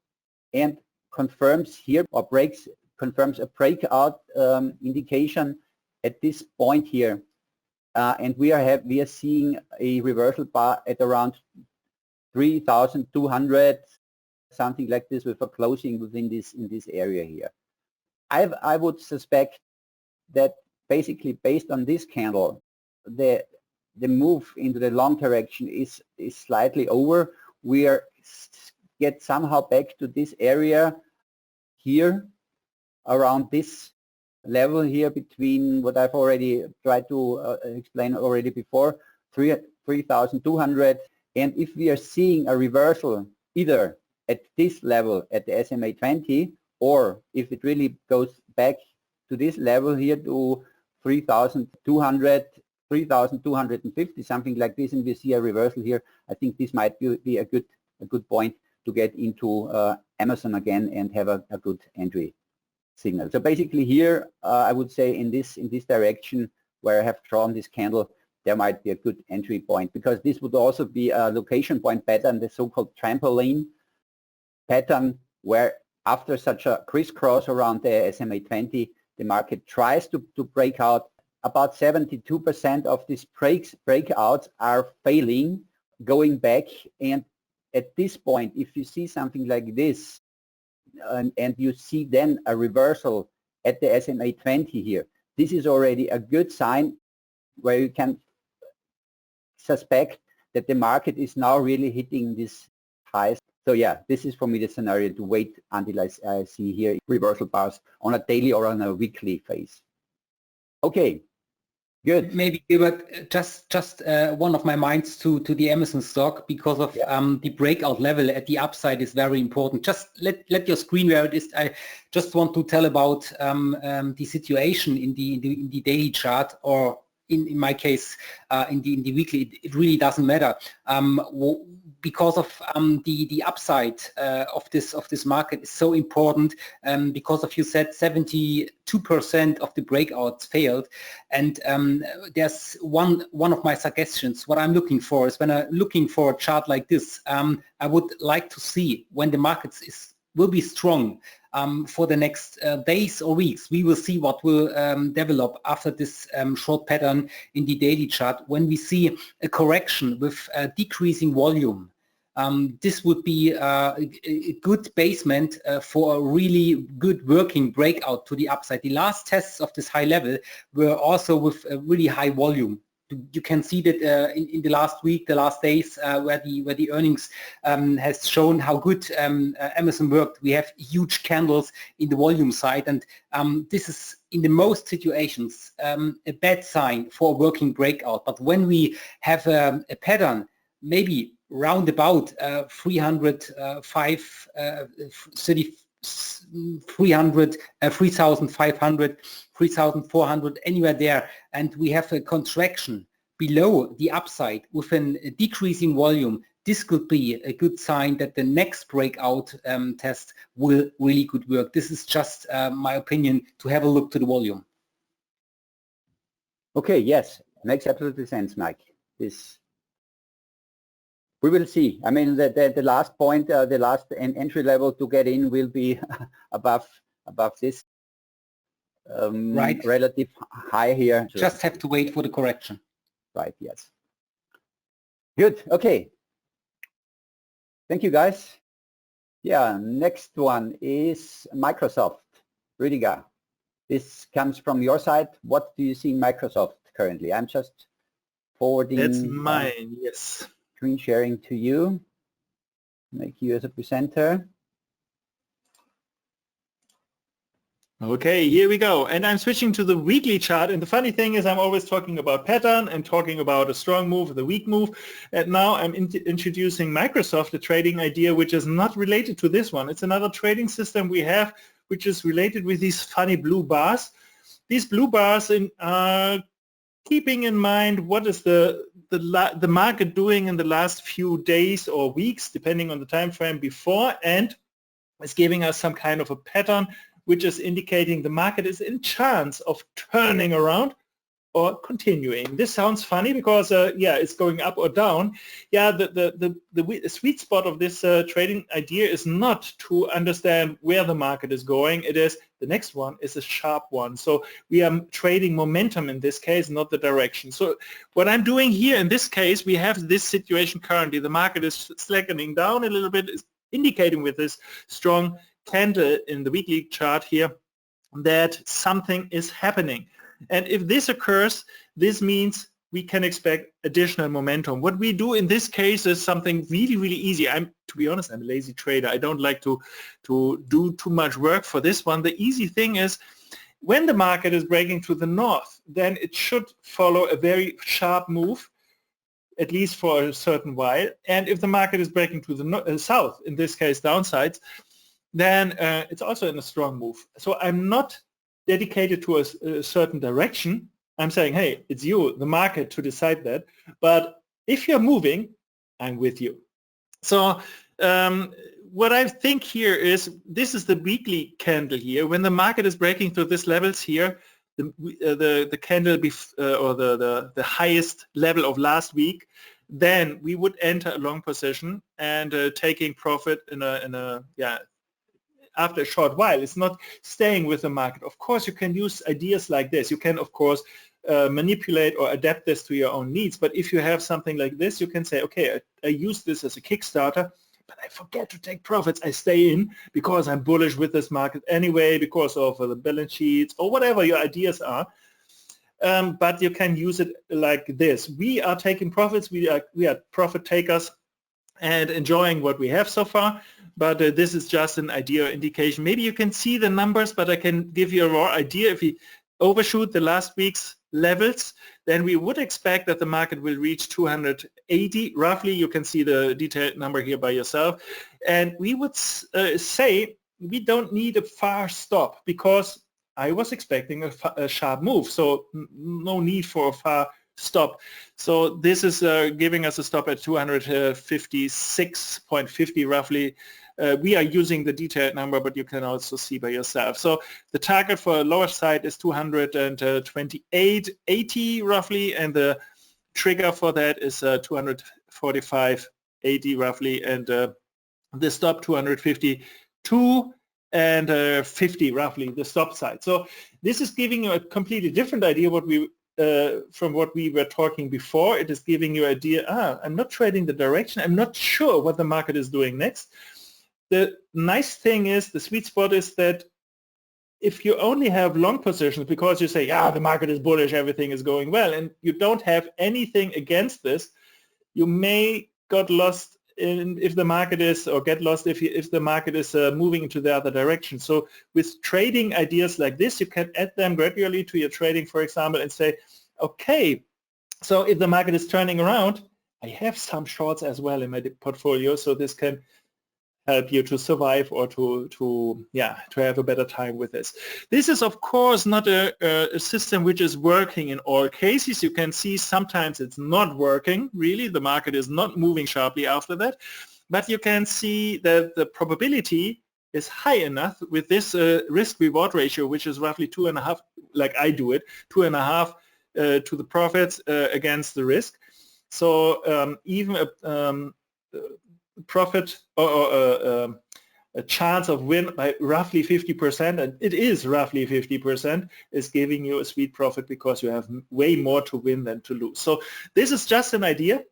and confirms here, or confirms a breakout indication at this point here, and we are seeing a reversal bar at around 3,200, something like this, with a closing within in this area here. I would suspect that basically based on this candle, the move into the long direction is slightly over. We get somehow back to this area here, around this level here, between what I've already tried to explain already before, 3,200. And if we are seeing a reversal either at this level at the SMA 20, or if it really goes back to this level here to 3,200, 3,250, something like this, and we see a reversal here, I think this might be a good point to get into Amazon again and have a good entry signal. So basically here, I would say in this direction where I have drawn this candle, there might be a good entry point, because this would also be a location point pattern, the so-called trampoline pattern, where after such a crisscross around the SMA 20, the market tries to break out. About 72% of these breakouts are failing, going back, and at this point, if you see something like this, and you see then a reversal at the SMA 20 here, this is already a good sign where you can suspect that the market is now really hitting this highs. So yeah, this is for me the scenario to wait until I see here reversal bars on a daily or on a weekly phase. Okay, good. Maybe, but just one of my minds to the Amazon stock, because of the breakout level at the upside is very important. Just let your screen where it is. I just want to tell about the situation in the daily chart, or in my case in the weekly. It really doesn't matter because of the upside of this market is so important, because of, you said 72% of the breakouts failed, and there's one of my suggestions. What I'm looking for is, when I'm looking for a chart like this, I would like to see when the markets will be strong for the next days or weeks. We will see what will develop after this short pattern in the daily chart. When we see a correction with decreasing volume, this would be a good basement for a really good working breakout to the upside. The last tests of this high level were also with a really high volume. You can see that in the last week, the last days, where the earnings has shown how good Amazon worked. We have huge candles in the volume side, and this is in the most situations a bad sign for a working breakout. But when we have a pattern, maybe round about 3,500, 3,400, anywhere there, and we have a contraction below the upside with a decreasing volume, this could be a good sign that the next breakout test will really good work. This is just my opinion, to have a look to the volume. Okay, yes, makes absolutely sense, Mike. This we will see. I mean, the last point, the last entry level to get in will be above this right, relative high here. Just have to wait for the correction. Right, yes. Good, okay. Thank you, guys. Yeah, next one is Microsoft. Rüdiger, this comes from your side. What do you see in Microsoft currently? I'm just forwarding. That's mine, yes. Screen sharing to you. Make you as a presenter. Okay, here we go. And I'm switching to the weekly chart. And the funny thing is, I'm always talking about pattern and talking about a strong move, the weak move. And now I'm introducing Microsoft, a trading idea which is not related to this one. It's another trading system we have, which is related with these funny blue bars. These blue bars are keeping in mind what is the market doing in the last few days or weeks, depending on the time frame before, and it's giving us some kind of a pattern which is indicating the market is in chance of turning around or continuing. This sounds funny because yeah, it's going up or down. Yeah, the sweet spot of this trading idea is not to understand where the market is going. It is the next one is a sharp one. So we are trading momentum in this case, not the direction. So what I'm doing here in this case, we have this situation currently. The market is slackening down a little bit, is indicating with this strong candle in the weekly chart here that something is happening. And if this occurs, this means we can expect additional momentum. What we do in this case is something really, really easy. To be honest, I'm a lazy trader. I don't like to do too much work for this one. The easy thing is, when the market is breaking to the north, then it should follow a very sharp move at least for a certain while. And if the market is breaking to the south, in this case downsides, then it's also in a strong move. So I'm not dedicated to a certain direction. I'm saying, hey, it's you, the market, to decide that. But if you're moving, I'm with you. So what I think here is, this is the weekly candle here. When the market is breaking through these levels here, the candle or the highest level of last week, then we would enter a long position and taking profit in a after a short while. It's not staying with the market. Of course, you can use ideas like this. You can, of course, manipulate or adapt this to your own needs. But if you have something like this, you can say, okay, I use this as a Kickstarter, but I forget to take profits. I stay in because I'm bullish with this market anyway, because of the balance sheets or whatever your ideas are. But you can use it like this. We are taking profits. We are profit takers and enjoying what we have so far. But this is just an idea or indication. Maybe you can see the numbers, but I can give you a raw idea. If we overshoot the last week's levels, then we would expect that the market will reach 280 roughly. You can see the detailed number here by yourself. And we would say we don't need a far stop, because I was expecting a sharp move. So no need for a far stop. So this is giving us a stop at 256.50 roughly. We are using the detailed number, but you can also see by yourself. So the target for a lower side is 228.80 roughly, and the trigger for that is 245.80 roughly, and the stop 252 and 50 roughly, the stop side. So this is giving you a completely different idea from what we were talking before. It is giving you an idea, I'm not trading the direction. I'm not sure what the market is doing next. The nice thing is, the sweet spot is that if you only have long positions because you say, the market is bullish, everything is going well, and you don't have anything against this, you may get lost if the market is, or get lost if the market is moving into the other direction. So with trading ideas like this, you can add them gradually to your trading, for example, and say, okay, so if the market is turning around, I have some shorts as well in my portfolio, so this can help you to survive or to have a better time with this. This is, of course, not a system which is working in all cases. You can see sometimes it's not working, really. The market is not moving sharply after that. But you can see that the probability is high enough with this risk-reward ratio, which is roughly 2.5, like I do it, 2.5 to the profits against the risk. So even profit or a chance of win by roughly 50%, and it is roughly 50%, is giving you a sweet profit because you have way more to win than to lose. So this is just an idea.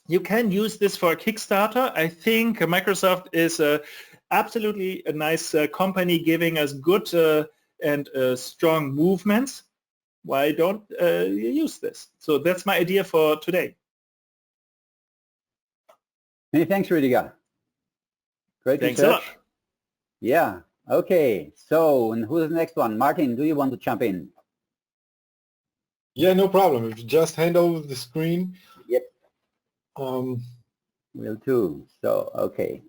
You can use this for a Kickstarter. I think Microsoft is absolutely a nice company, giving us good and strong movements. Why don't you use this? So that's my idea for today. Many thanks, Rüdiger. Great Thanks research. a lot. Yeah. Okay. So, and who's the next one? Martin, do you want to jump in? Yeah, no problem. If you just hand over the screen. Yep. Will too. So, okay.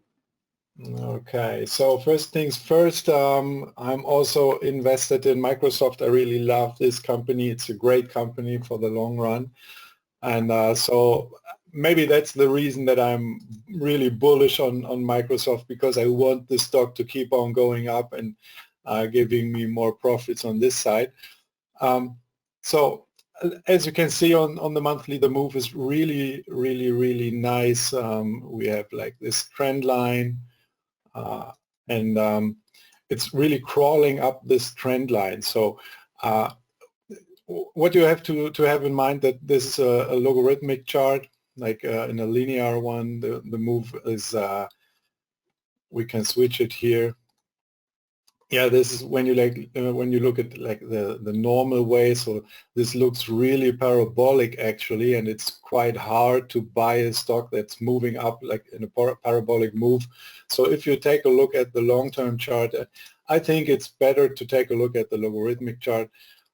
Okay. So first things first, I'm also invested in Microsoft. I really love this company. It's a great company for the long run. And so maybe that's the reason that I'm really bullish on Microsoft, because I want the stock to keep on going up and giving me more profits on this side. So as you can see on the monthly, the move is really, really, really nice. We have like this trend line and it's really crawling up this trend line. So what you have to have in mind that this is a logarithmic chart. Like in a linear one, the move is, we can switch it here. Yeah, this is when you when you look at like the normal way. So this looks really parabolic actually, and it's quite hard to buy a stock that's moving up like in a parabolic move. So if you take a look at the long-term chart, I think it's better to take a look at the logarithmic chart.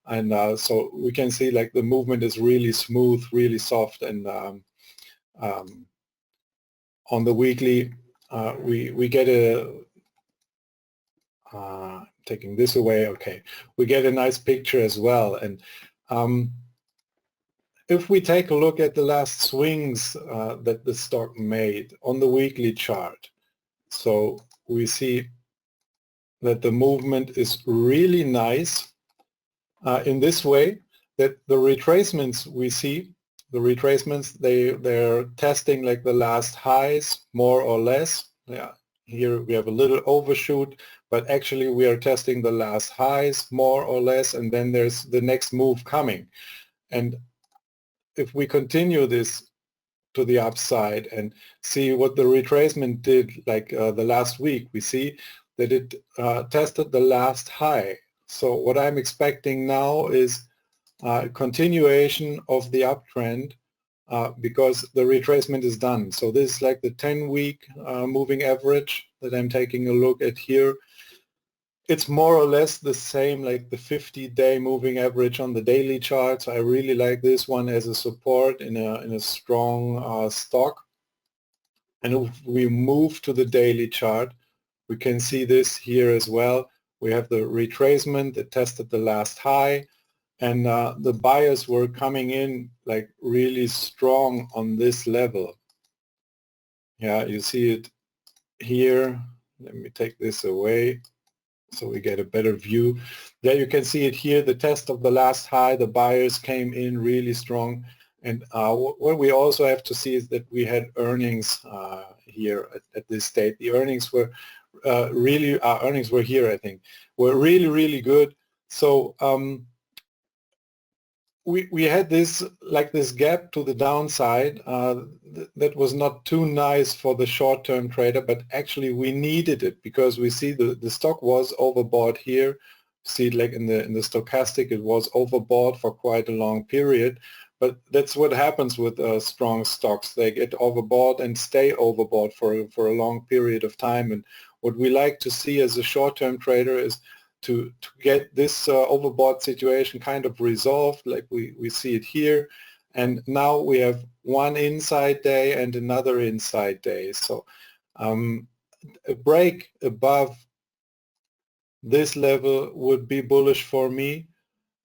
And so we can see like the movement is really smooth, really soft, and on the weekly, we get a, taking this away, okay, we get a nice picture as well. And if we take a look at the last swings that the stock made on the weekly chart, so we see that the movement is really nice in this way, that the retracements we see, the retracements, they're testing like the last highs more or less. Yeah, here we have a little overshoot, but actually we are testing the last highs more or less, and then there's the next move coming. And if we continue this to the upside and see what the retracement did like the last week, we see that it tested the last high. So what I'm expecting now is continuation of the uptrend because the retracement is done. So this is like the 10-week moving average that I'm taking a look at here. It's more or less the same like the 50-day moving average on the daily chart. So I really like this one as a support in a strong stock. And if we move to the daily chart, we can see this here as well. We have the retracement that tested the last high, and the buyers were coming in like really strong on this level. Yeah, you see it here. Let me take this away so we get a better view. There you can see it here, the test of the last high, the buyers came in really strong. And what we also have to see is that we had earnings here at this state. The earnings were really, our earnings were here, I think, were really, really good. So we had this, like this gap to the downside that was not too nice for the short-term trader, but actually we needed it because we see the stock was overbought here. See it like in the stochastic, it was overbought for quite a long period. But that's what happens with strong stocks. They get overbought and stay overbought for a long period of time. And what we like to see as a short-term trader is to get this overbought situation kind of resolved, like we see it here. And now we have one inside day and another inside day. So a break above this level would be bullish for me.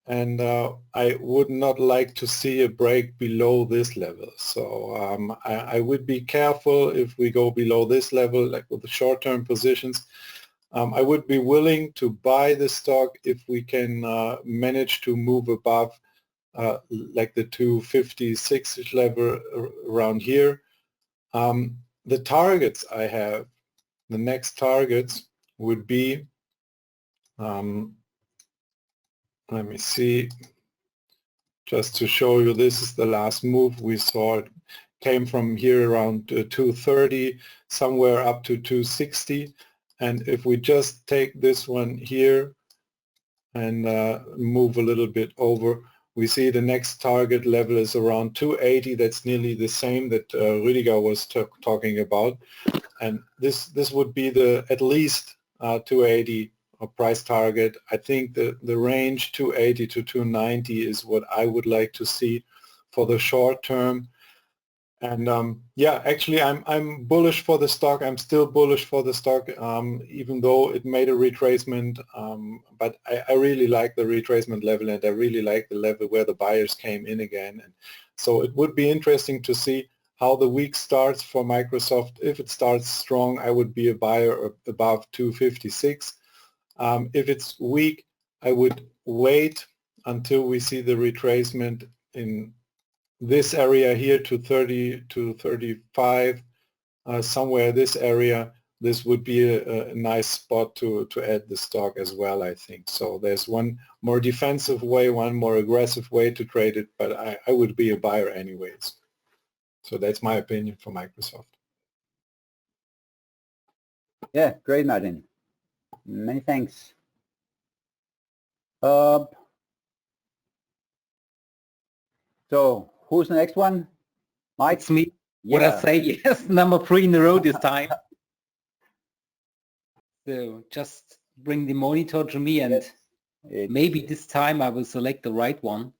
And I would not like to see a break below this level. So I would be careful if we go below this level, like with the short-term positions. I would be willing to buy the stock if we can manage to move above like the 256 level around here. The targets I have, the next targets would be, let me see, just to show you, this is the last move we saw. It came from here around 230, somewhere up to 260. And if we just take this one here and move a little bit over, we see the next target level is around 280. That's nearly the same that Rüdiger was talking about. And this would be the at least 280 price target. I think the range 280 to 290 is what I would like to see for the short term. And yeah, actually I'm bullish for the stock. I'm still bullish for the stock, even though it made a retracement. But I really like the retracement level, and I really like the level where the buyers came in again. And so it would be interesting to see how the week starts for Microsoft. If it starts strong, I would be a buyer above 256. If it's weak, I would wait until we see the retracement in this area here to 30 to 35, somewhere this area. This would be a nice spot to add the stock as well, I think. So there's one more defensive way, one more aggressive way to trade it, but I would be a buyer anyways. So that's my opinion for Microsoft. Yeah, great, Martin. Many thanks. So who's the next one? Mike? It's me. Yeah. What I say, yes, number 3 in a row this time. So just bring the monitor to me, and yes. maybe this time I will select the right one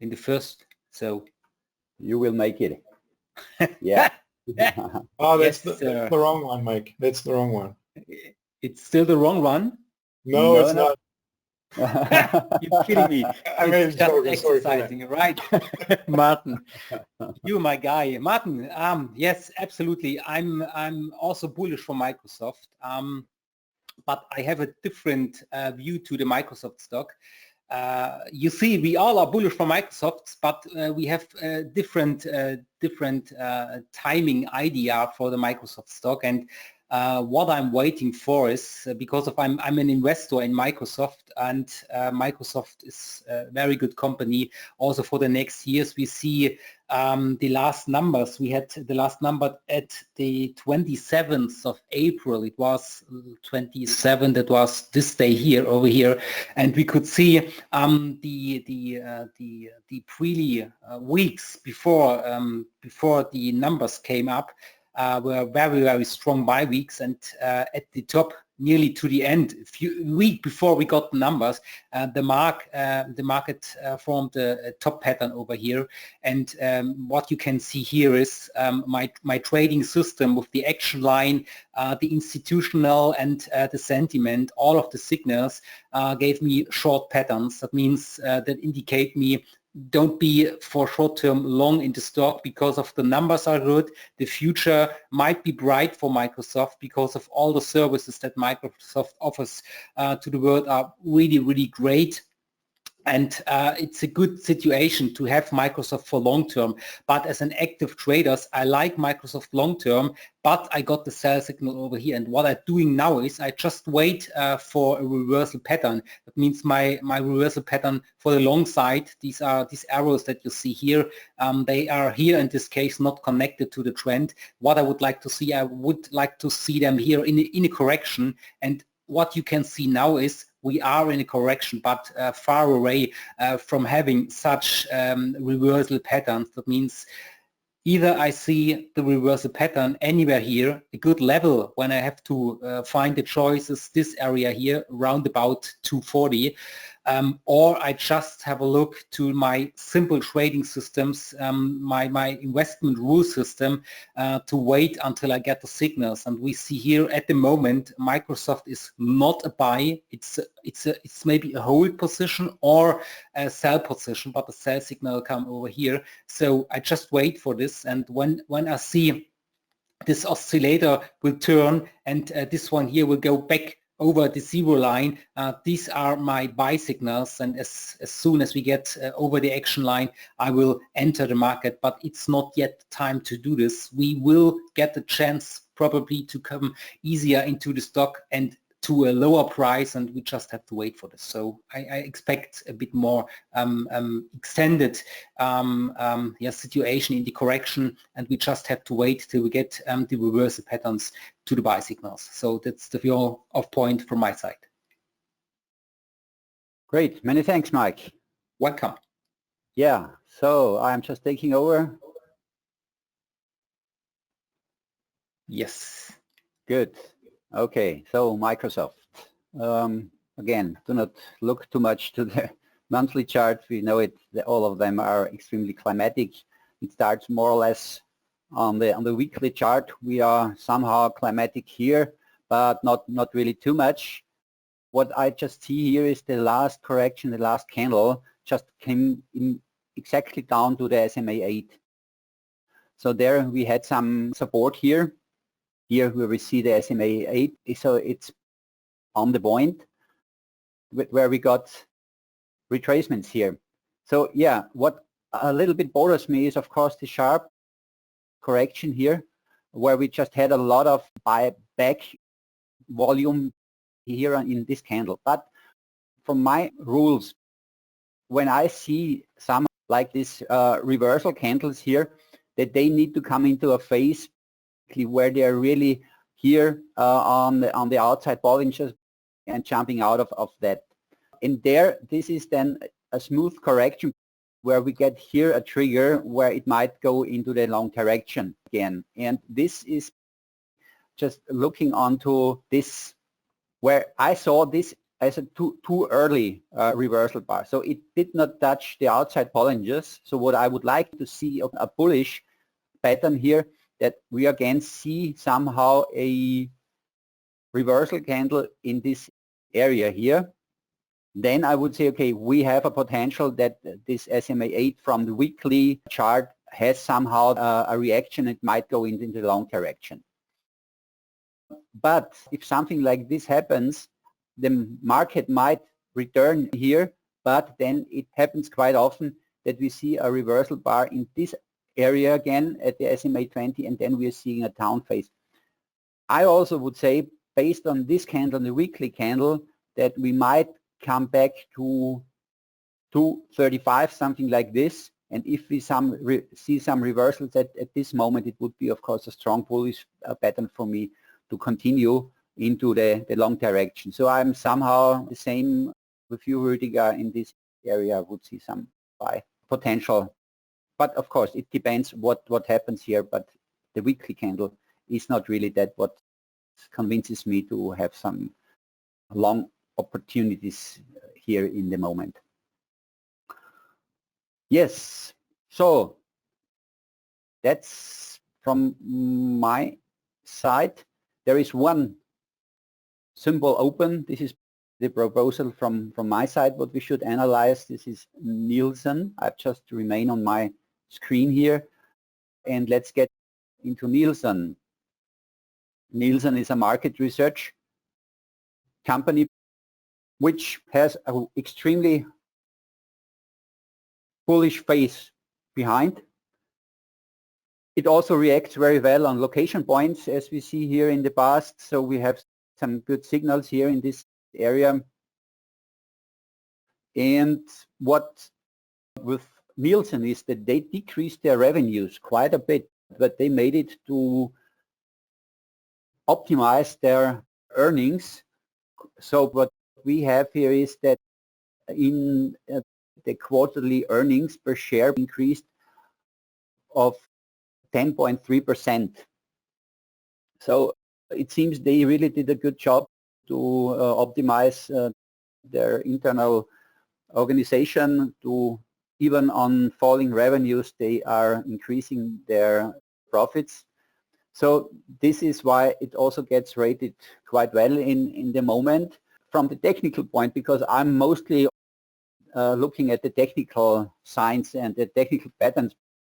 in the first. So you will make it. Yeah. Oh, that's Yes, the wrong one, Mike. That's the wrong one. It's still the wrong one. No, it's No. not. You're kidding me. I mean, It's just sorry for that. exercising, right? Martin, you're my guy. Martin, yes, absolutely. I'm also bullish for Microsoft, but I have a different view to the Microsoft stock. You see, we all are bullish for Microsoft, but we have different timing idea for the Microsoft stock. And what I'm waiting for is because of I'm an investor in Microsoft, and Microsoft is a very good company. Also for the next years, we see the last numbers. We had the last number at the 27th of April. It was 27. That was this day here over here, and we could see the pre weeks before the numbers came up. Were very strong buy weeks, and at the top, nearly to the end, a week before we got the numbers, the market formed a top pattern over here. And what you can see here is my trading system with the action line, the institutional, and the sentiment. All of the signals gave me short patterns. That means that indicate me don't be for short-term long in the stock because of the numbers are good. The future might be bright for Microsoft because of all the services that Microsoft offers to the world are really great. And it's a good situation to have Microsoft for long term. But as an active trader, I like Microsoft long term, but I got the sell signal over here. And what I'm doing now is I just wait for a reversal pattern. That means my reversal pattern for the long side, these are these arrows that you see here. They are here in this case not connected to the trend. What I would like to see, I would like to see them here in a correction. And what you can see now is we are in a correction, but far away from having such reversal patterns. That means either I see the reversal pattern anywhere here, a good level when I have to find the choices, this area here, around about 240, or I just have a look to my simple trading systems, my investment rule system, to wait until I get the signals. And we see here at the moment, Microsoft is not a buy. It's maybe a hold position or a sell position, but the sell signal will come over here. So I just wait for this, and when I see this oscillator will turn and this one here will go back over the zero line, these are my buy signals, and as soon as we get over the action line, I will enter the market. But it's not yet time to do this. We will get the chance probably to come easier into the stock and to a lower price, and we just have to wait for this. So I expect a bit more extended situation in the correction, and we just have to wait till we get the reversal patterns to the buy signals. So that's the view of point from my side. Great, many thanks, Mike. Welcome. Yeah, so I'm just taking over. Yes. Good. Okay, so Microsoft. Again, do not look too much to the monthly chart. We know it. All of them are extremely climatic. It starts more or less on the weekly chart. We are somehow climatic here, but not really too much. What I just see here is the last correction, the last candle just came in exactly down to the SMA 8. So there we had some support here. Here where we see the SMA 8, so it's on the point where we got retracements here. So yeah, what a little bit bothers me is of course the sharp correction here, where we just had a lot of buyback volume here in this candle. But from my rules, when I see some like this reversal candles here, that they need to come into a phase where they are really here on the outside Bollinger and jumping out of that. And there, this is then a smooth correction where we get here a trigger where it might go into the long direction again. And this is just looking onto this, where I saw this as a too early reversal bar. So it did not touch the outside Bollingers. So what I would like to see a bullish pattern here, that we again see somehow a reversal candle in this area here, then I would say, okay, we have a potential that this SMA 8 from the weekly chart has somehow a reaction. It might go into the long direction. But if something like this happens, the market might return here, but then it happens quite often that we see a reversal bar in this area again at the SMA 20, and then we are seeing a down phase. I also would say, based on this candle, the weekly candle, that we might come back to 235, something like this. And if we see some reversals at this moment, it would be, of course, a strong bullish pattern for me to continue into the long direction. So I'm somehow the same with you, Rüdiger, in this area. I would see some buy potential. But of course, it depends what happens here. But the weekly candle is not really that what convinces me to have some long opportunities here in the moment. Yes, so that's from my side. There is one symbol open. This is the proposal from my side, what we should analyze. This is Nielsen. I've just remain on my screen here, and let's get into Nielsen. Nielsen is a market research company which has an extremely bullish phase behind. It also reacts very well on location points, as we see here in the past. So we have some good signals here in this area. And what with Nielsen is that they decreased their revenues quite a bit, but they made it to optimize their earnings. So what we have here is that in the quarterly earnings per share increased of 10.3%. So it seems they really did a good job to optimize their internal organization. To even on falling revenues, they are increasing their profits. So this is why it also gets rated quite well in the moment. From the technical point, because I'm mostly looking at the technical signs and the technical patterns,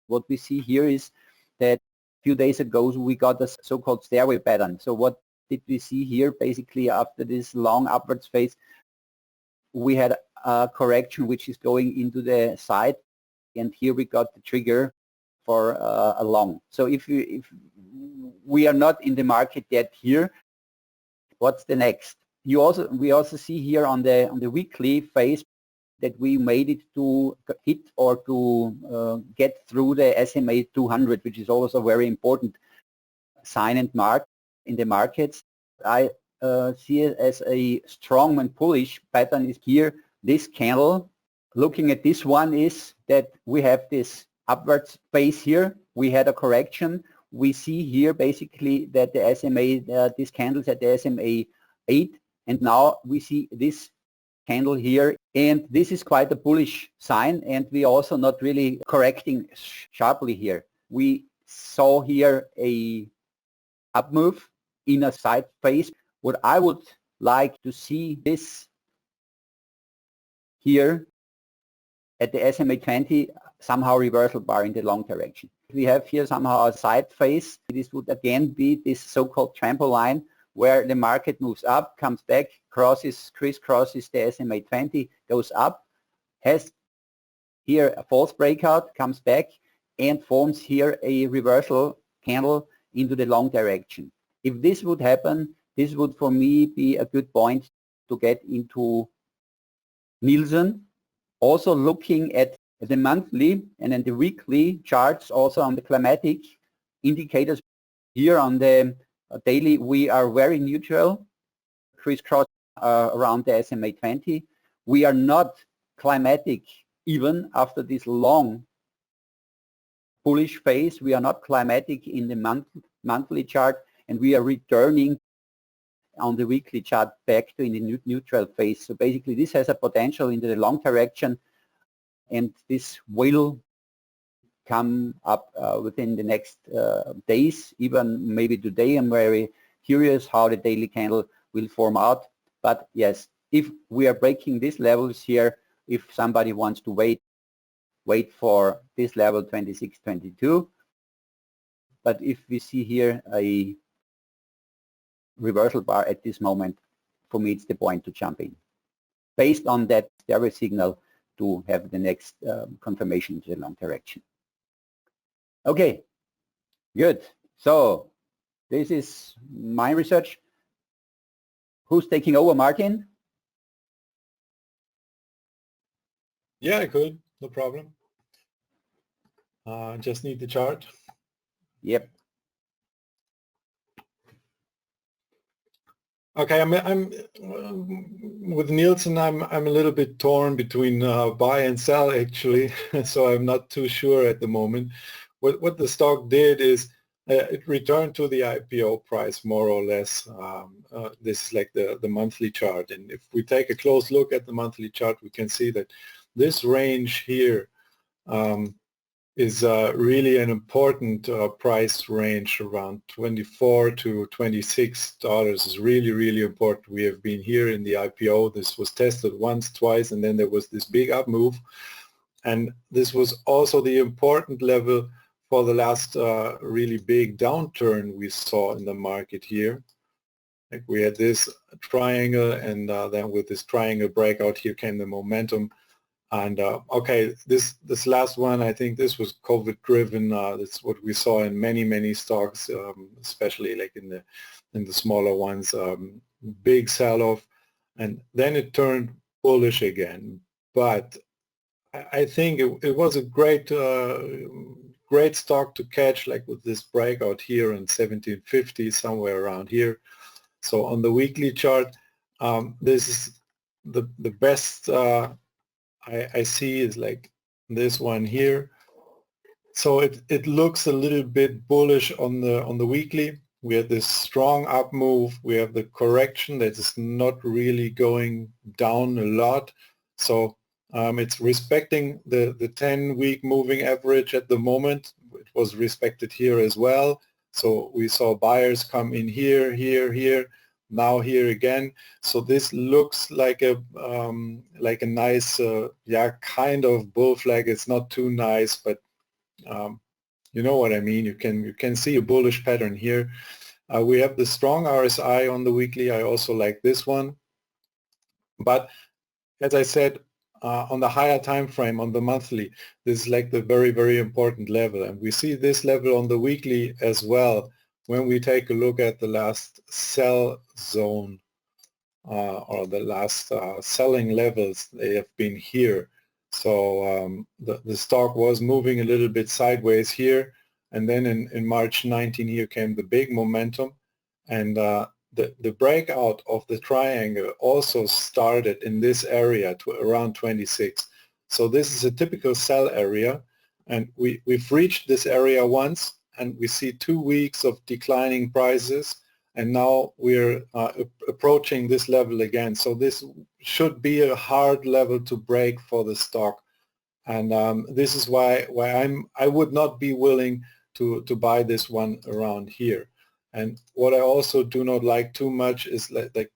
what we see here is that a few days ago we got a so-called stairway pattern. So what did we see here? Basically, after this long upwards phase, we had a correction which is going into the side, and here we got the trigger for a long. So if we are not in the market yet here, what's the next? We also see here on the weekly phase that we made it to hit or to get through the SMA 200, which is also a very important sign and mark in the markets. I see it as a strong and bullish pattern is here. This candle, looking at this one, is that we have this upwards phase here. We had a correction. We see here basically that the SMA, this candle's at the SMA 8, and now we see this candle here, and this is quite a bullish sign, and we also not really correcting sharply here. We saw here a up move in a side phase. What I would like to see this here at the SMA 20 somehow reversal bar in the long direction. We have here somehow a side phase. This would again be this so-called trampoline where the market moves up, comes back, crisscrosses the SMA 20, goes up, has here a false breakout, comes back, and forms here a reversal candle into the long direction. If this would happen, this would for me be a good point to get into Nielsen. Also looking at the monthly and then the weekly charts, also on the climatic indicators. Here on the daily, we are very neutral, crisscross around the SMA 20. We are not climatic even after this long bullish phase. We are not climatic in the monthly chart, and we are returning on the weekly chart back to in the neutral phase. So basically this has a potential into the long direction, and this will come up within the next days, even maybe today. I'm very curious how the daily candle will form out. But yes, if we are breaking these levels here, if somebody wants to wait for this level 26.22. But if we see here a reversal bar at this moment, for me it's the point to jump in. Based on that stairway signal to have the next confirmation to the long direction. Okay, good. So this is my research. Who's taking over, Martin? Yeah, I could, no problem. Just need the chart. Yep. Okay, I'm with Nielsen. I'm a little bit torn between buy and sell actually, so I'm not too sure at the moment. What the stock did is it returned to the IPO price more or less. This is like the monthly chart, and if we take a close look at the monthly chart, we can see that this range here is really an important price range around $24 to $26 is really important. We have been here in the IPO. This was tested once, twice, and then there was this big up move. And this was also the important level for the last really big downturn we saw in the market here. Like we had this triangle, and then with this triangle breakout here came the momentum. And okay, this last one, I think this was COVID driven. That's what we saw in many stocks, especially like in the smaller ones. Big sell-off, and then it turned bullish again. But I think it was a great stock to catch, like with this breakout here in 1750, somewhere around here. So on the weekly chart, this is the best. I see is like this one here. So it looks a little bit bullish on the weekly. We have this strong up move. We have the correction that is not really going down a lot. So it's respecting the 10-week moving average at the moment. It was respected here as well. So we saw buyers come in here, here. Now here again, so this looks like a nice, yeah, kind of bull flag. It's not too nice, but you know what I mean. You can see a bullish pattern here. We have the strong RSI on the weekly. I also like this one, but as I said, on the higher time frame, on the monthly, this is like the very important level, and we see this level on the weekly as well. When we take a look at the last sell zone or the last selling levels, they have been here. So the stock was moving a little bit sideways here, and then in March 19 here came the big momentum, and the breakout of the triangle also started in this area to around 26. So this is a typical sell area, and we've reached this area once, and we see 2 weeks of declining prices, and now we're approaching this level again. So this should be a hard level to break for the stock, and this is why I would not be willing to buy this one around here. And what I also do not like too much is that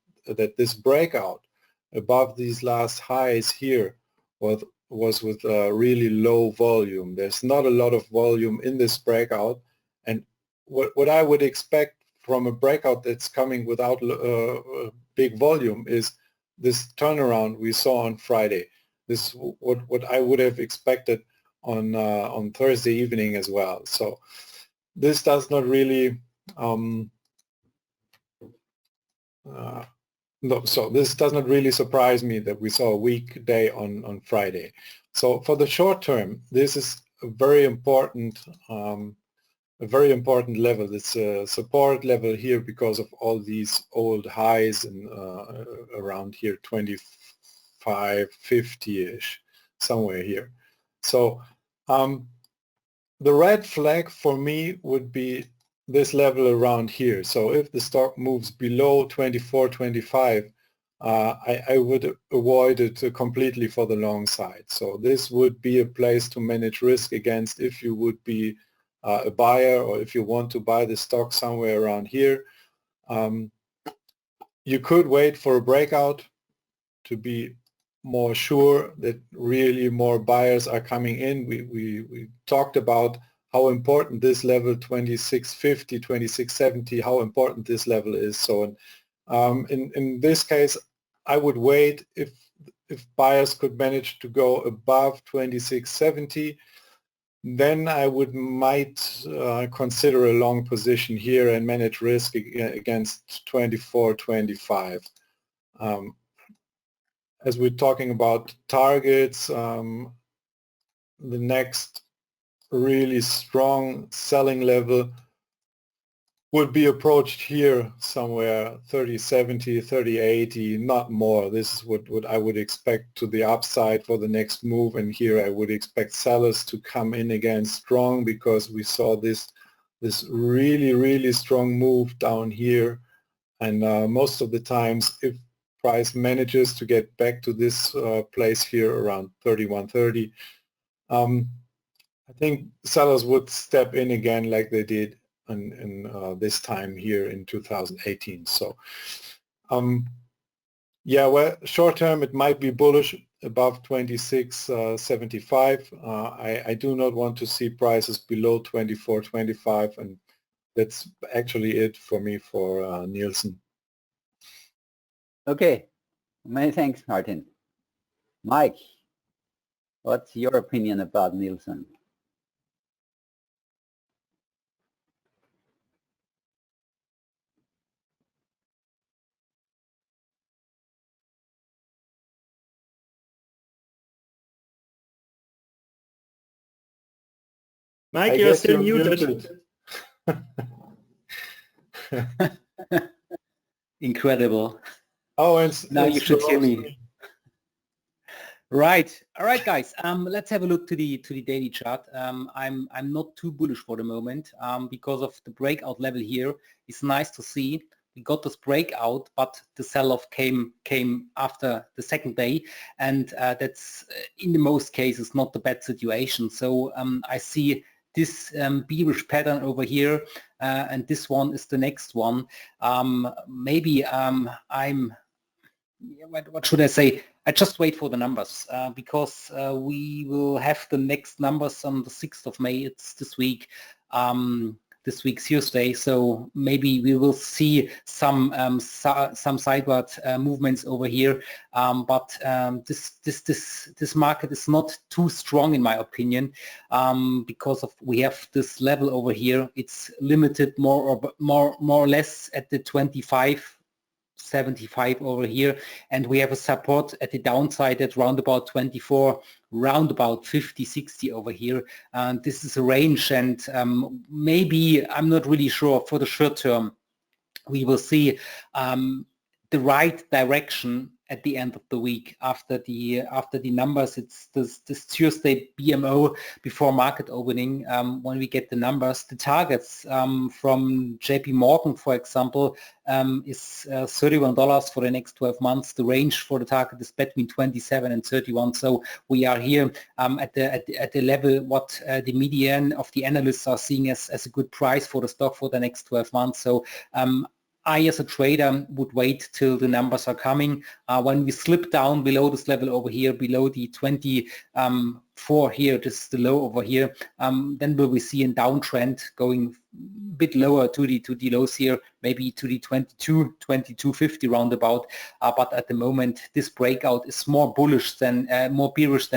this breakout above these last highs here was with really low volume. There's not a lot of volume in this breakout. And what I would expect from a breakout that's coming without big volume is this turnaround we saw on Friday. This is what I would have expected on Thursday evening as well. So this does not really so this does not really surprise me that we saw a weak day on Friday. So for the short term, this is a very important level. It's a support level here because of all these old highs and around here 25.50-ish, somewhere here. So the red flag for me would be this level around here. So if the stock moves below 24.25, I would avoid it completely for the long side. So this would be a place to manage risk against if you would be a buyer, or if you want to buy the stock somewhere around here. You could wait for a breakout to be more sure that really more buyers are coming in. We talked about how important this level 2650, 2670, how important this level is. So in this case, I would wait if buyers could manage to go above 2670, then I might consider a long position here and manage risk against 2425. As we're talking about targets, the next really strong selling level would be approached here somewhere 3070, 3080, not more. This is what I would expect to the upside for the next move, and here I would expect sellers to come in again strong, because we saw this really strong move down here, and most of the times if price manages to get back to this place here around 3130, I think sellers would step in again like they did in this time here in 2018. So yeah, well, short term it might be bullish above 2675. I do not want to see prices below 2425, and that's actually it for me for Nielsen. Okay, many thanks, Martin. Mike, what's your opinion about Nielsen? Mike, you're still muted. Incredible. Oh, and now you should hear me. Right. All right, guys. Let's have a look to the daily chart. I'm not too bullish for the moment because of the breakout level here. It's nice to see. We got this breakout, but the sell-off came after the second day, and that's in the most cases not the bad situation. So I see this bearish pattern over here, and this one is the next one. Maybe what should I say? I just wait for the numbers because we will have the next numbers on the 6th of May. It's this week. This week Tuesday, so maybe we will see some sideward movements over here, but this market is not too strong in my opinion, because of we have this level over here. It's limited more or less at the 25.75 over here, and we have a support at the downside at round about 24, round about 50-60 over here, and this is a range, and maybe, I'm not really sure, for the short term we will see the right direction at the end of the week after the numbers. It's this Tuesday BMO before market opening. When we get the numbers, the targets from JP Morgan, for example, is $31 for the next 12 months. The range for the target is between 27 and 31. So we are here at the level what the median of the analysts are seeing as a good price for the stock for the next 12 months. So I, as a trader, would wait till the numbers are coming. When we slip down below this level over here, below the 24 here, this is the low over here, then will we see a downtrend going a bit lower to the lows here, maybe to the 22.50 roundabout. But at the moment, this breakout is more bearish than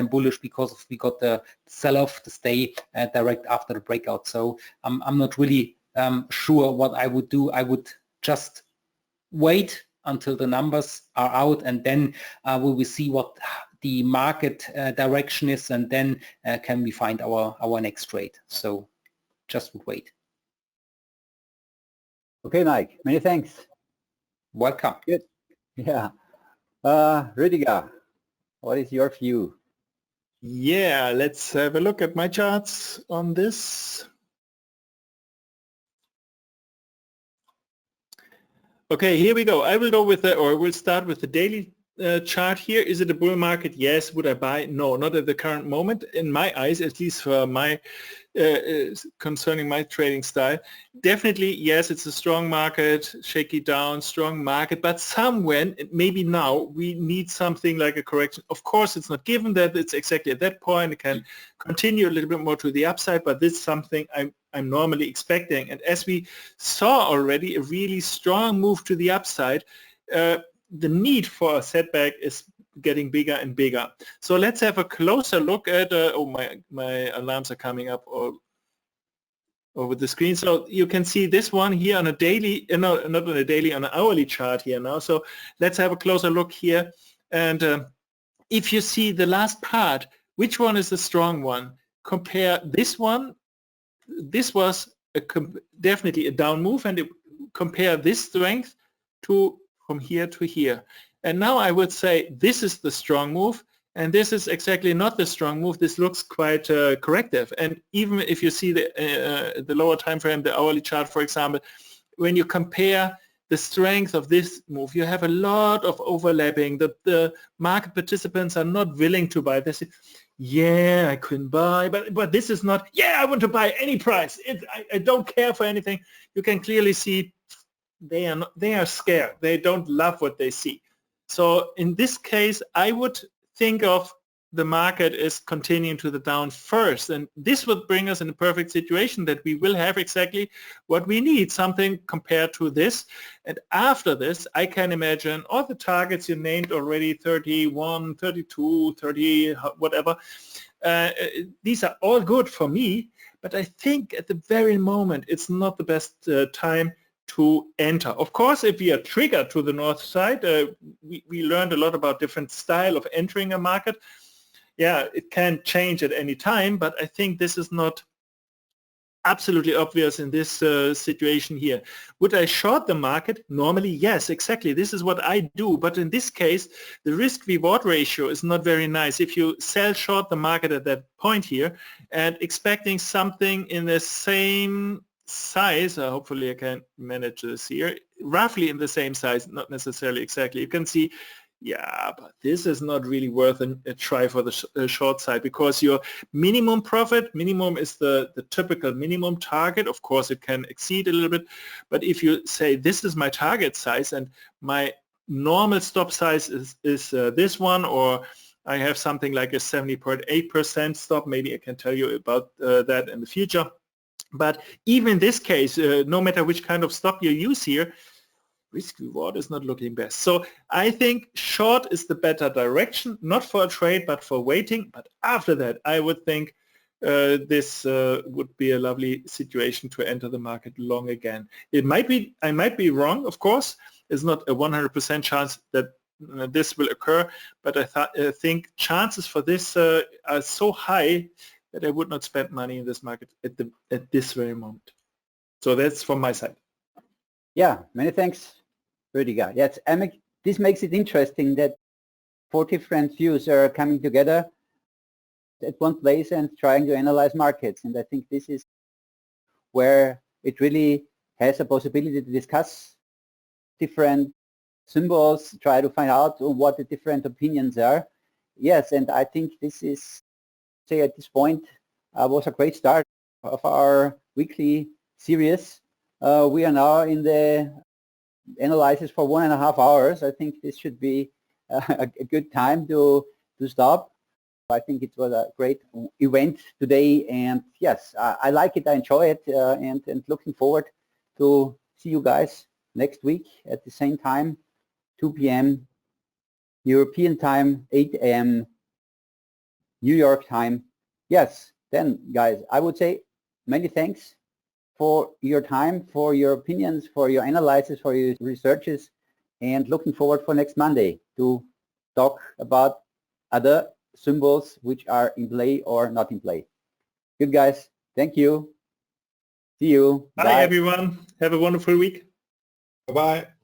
bullish, because we got the sell-off to stay direct after the breakout. So I'm not really sure what I would do. I would just wait until the numbers are out, and then we will see what the market direction is, and then can we find our next trade. So just wait. Okay, Mike, many thanks. Welcome. Good. Yeah. Rüdiger, what is your view? Yeah, let's have a look at my charts on this. Okay, here we go. I will go with we'll start with the daily chart here. Is it a bull market? Yes. Would I buy? No, not at the current moment. In my eyes, at least for my concerning my trading style, definitely yes. It's a strong market, shaky down, strong market, but somewhere, maybe now, we need something like a correction. Of course, it's not given that it's exactly at that point. It can continue a little bit more to the upside, but this is something I'm normally expecting. And as we saw already, a really strong move to the upside. The need for a setback is getting bigger and bigger. So let's have a closer look at, oh, my alarms are coming up over the screen. So you can see this one here on a daily, no, not on a daily, on an hourly chart here now. So let's have a closer look here. And if you see the last part, which one is the strong one? Compare this one. This was definitely a down move, and compare this strength to from here to here. And now I would say this is the strong move, and this is exactly not the strong move. This looks quite corrective. And even if you see the lower time frame, the hourly chart, for example, when you compare the strength of this move, you have a lot of overlapping. The market participants are not willing to buy this. Yeah, I couldn't buy, but this is not, yeah, I want to buy any price. I don't care for anything. You can clearly see they are scared. They don't love what they see. So in this case, I would think of the market is continuing to the down first, and this would bring us in a perfect situation that we will have exactly what we need, something compared to this. And after this, I can imagine all the targets you named already, 31, 32, 30, whatever. These are all good for me, but I think at the very moment it's not the best time to enter. Of course, if we are triggered to the north side, we learned a lot about different style of entering a market. Yeah, it can change at any time, but I think this is not absolutely obvious in this situation here. Would I short the market? Normally, yes, exactly. This is what I do. But in this case, the risk-reward ratio is not very nice. If you sell short the market at that point here and expecting something in the same size, hopefully I can manage this here, roughly in the same size, not necessarily exactly. You can see, yeah, but this is not really worth a try for the short side, because your minimum profit, minimum is the typical minimum target. Of course, it can exceed a little bit, but if you say this is my target size and my normal stop size is this one, or I have something like a 70.8% stop, maybe I can tell you about that in the future. But even in this case, no matter which kind of stop you use here, risk reward is not looking best. So I think short is the better direction, not for a trade, but for waiting. But after that, I would think this would be a lovely situation to enter the market long again. It might be, I might be wrong, of course. It's not a 100% chance that this will occur, but I think chances for this are so high that I would not spend money in this market at this very moment. So that's from my side. Yeah, many thanks, Rüdiger. Yes, this makes it interesting that 4 different views are coming together at one place and trying to analyze markets. And I think this is where it really has a possibility to discuss different symbols, try to find out what the different opinions are. Yes, and I think this is, say at this point, was a great start of our weekly series. We are now in the analysis for 1.5 hours. I think this should be a good time to stop. I think it was a great event today, and yes, I like it, I enjoy it, and looking forward to see you guys next week at the same time, 2 p.m. European time, 8 a.m. New York time. Yes, then guys, I would say many thanks for your time, for your opinions, for your analysis, for your researches, and looking forward for next Monday to talk about other symbols which are in play or not in play. Good guys, thank you. See you. Bye everyone. Have a wonderful week. Bye-bye.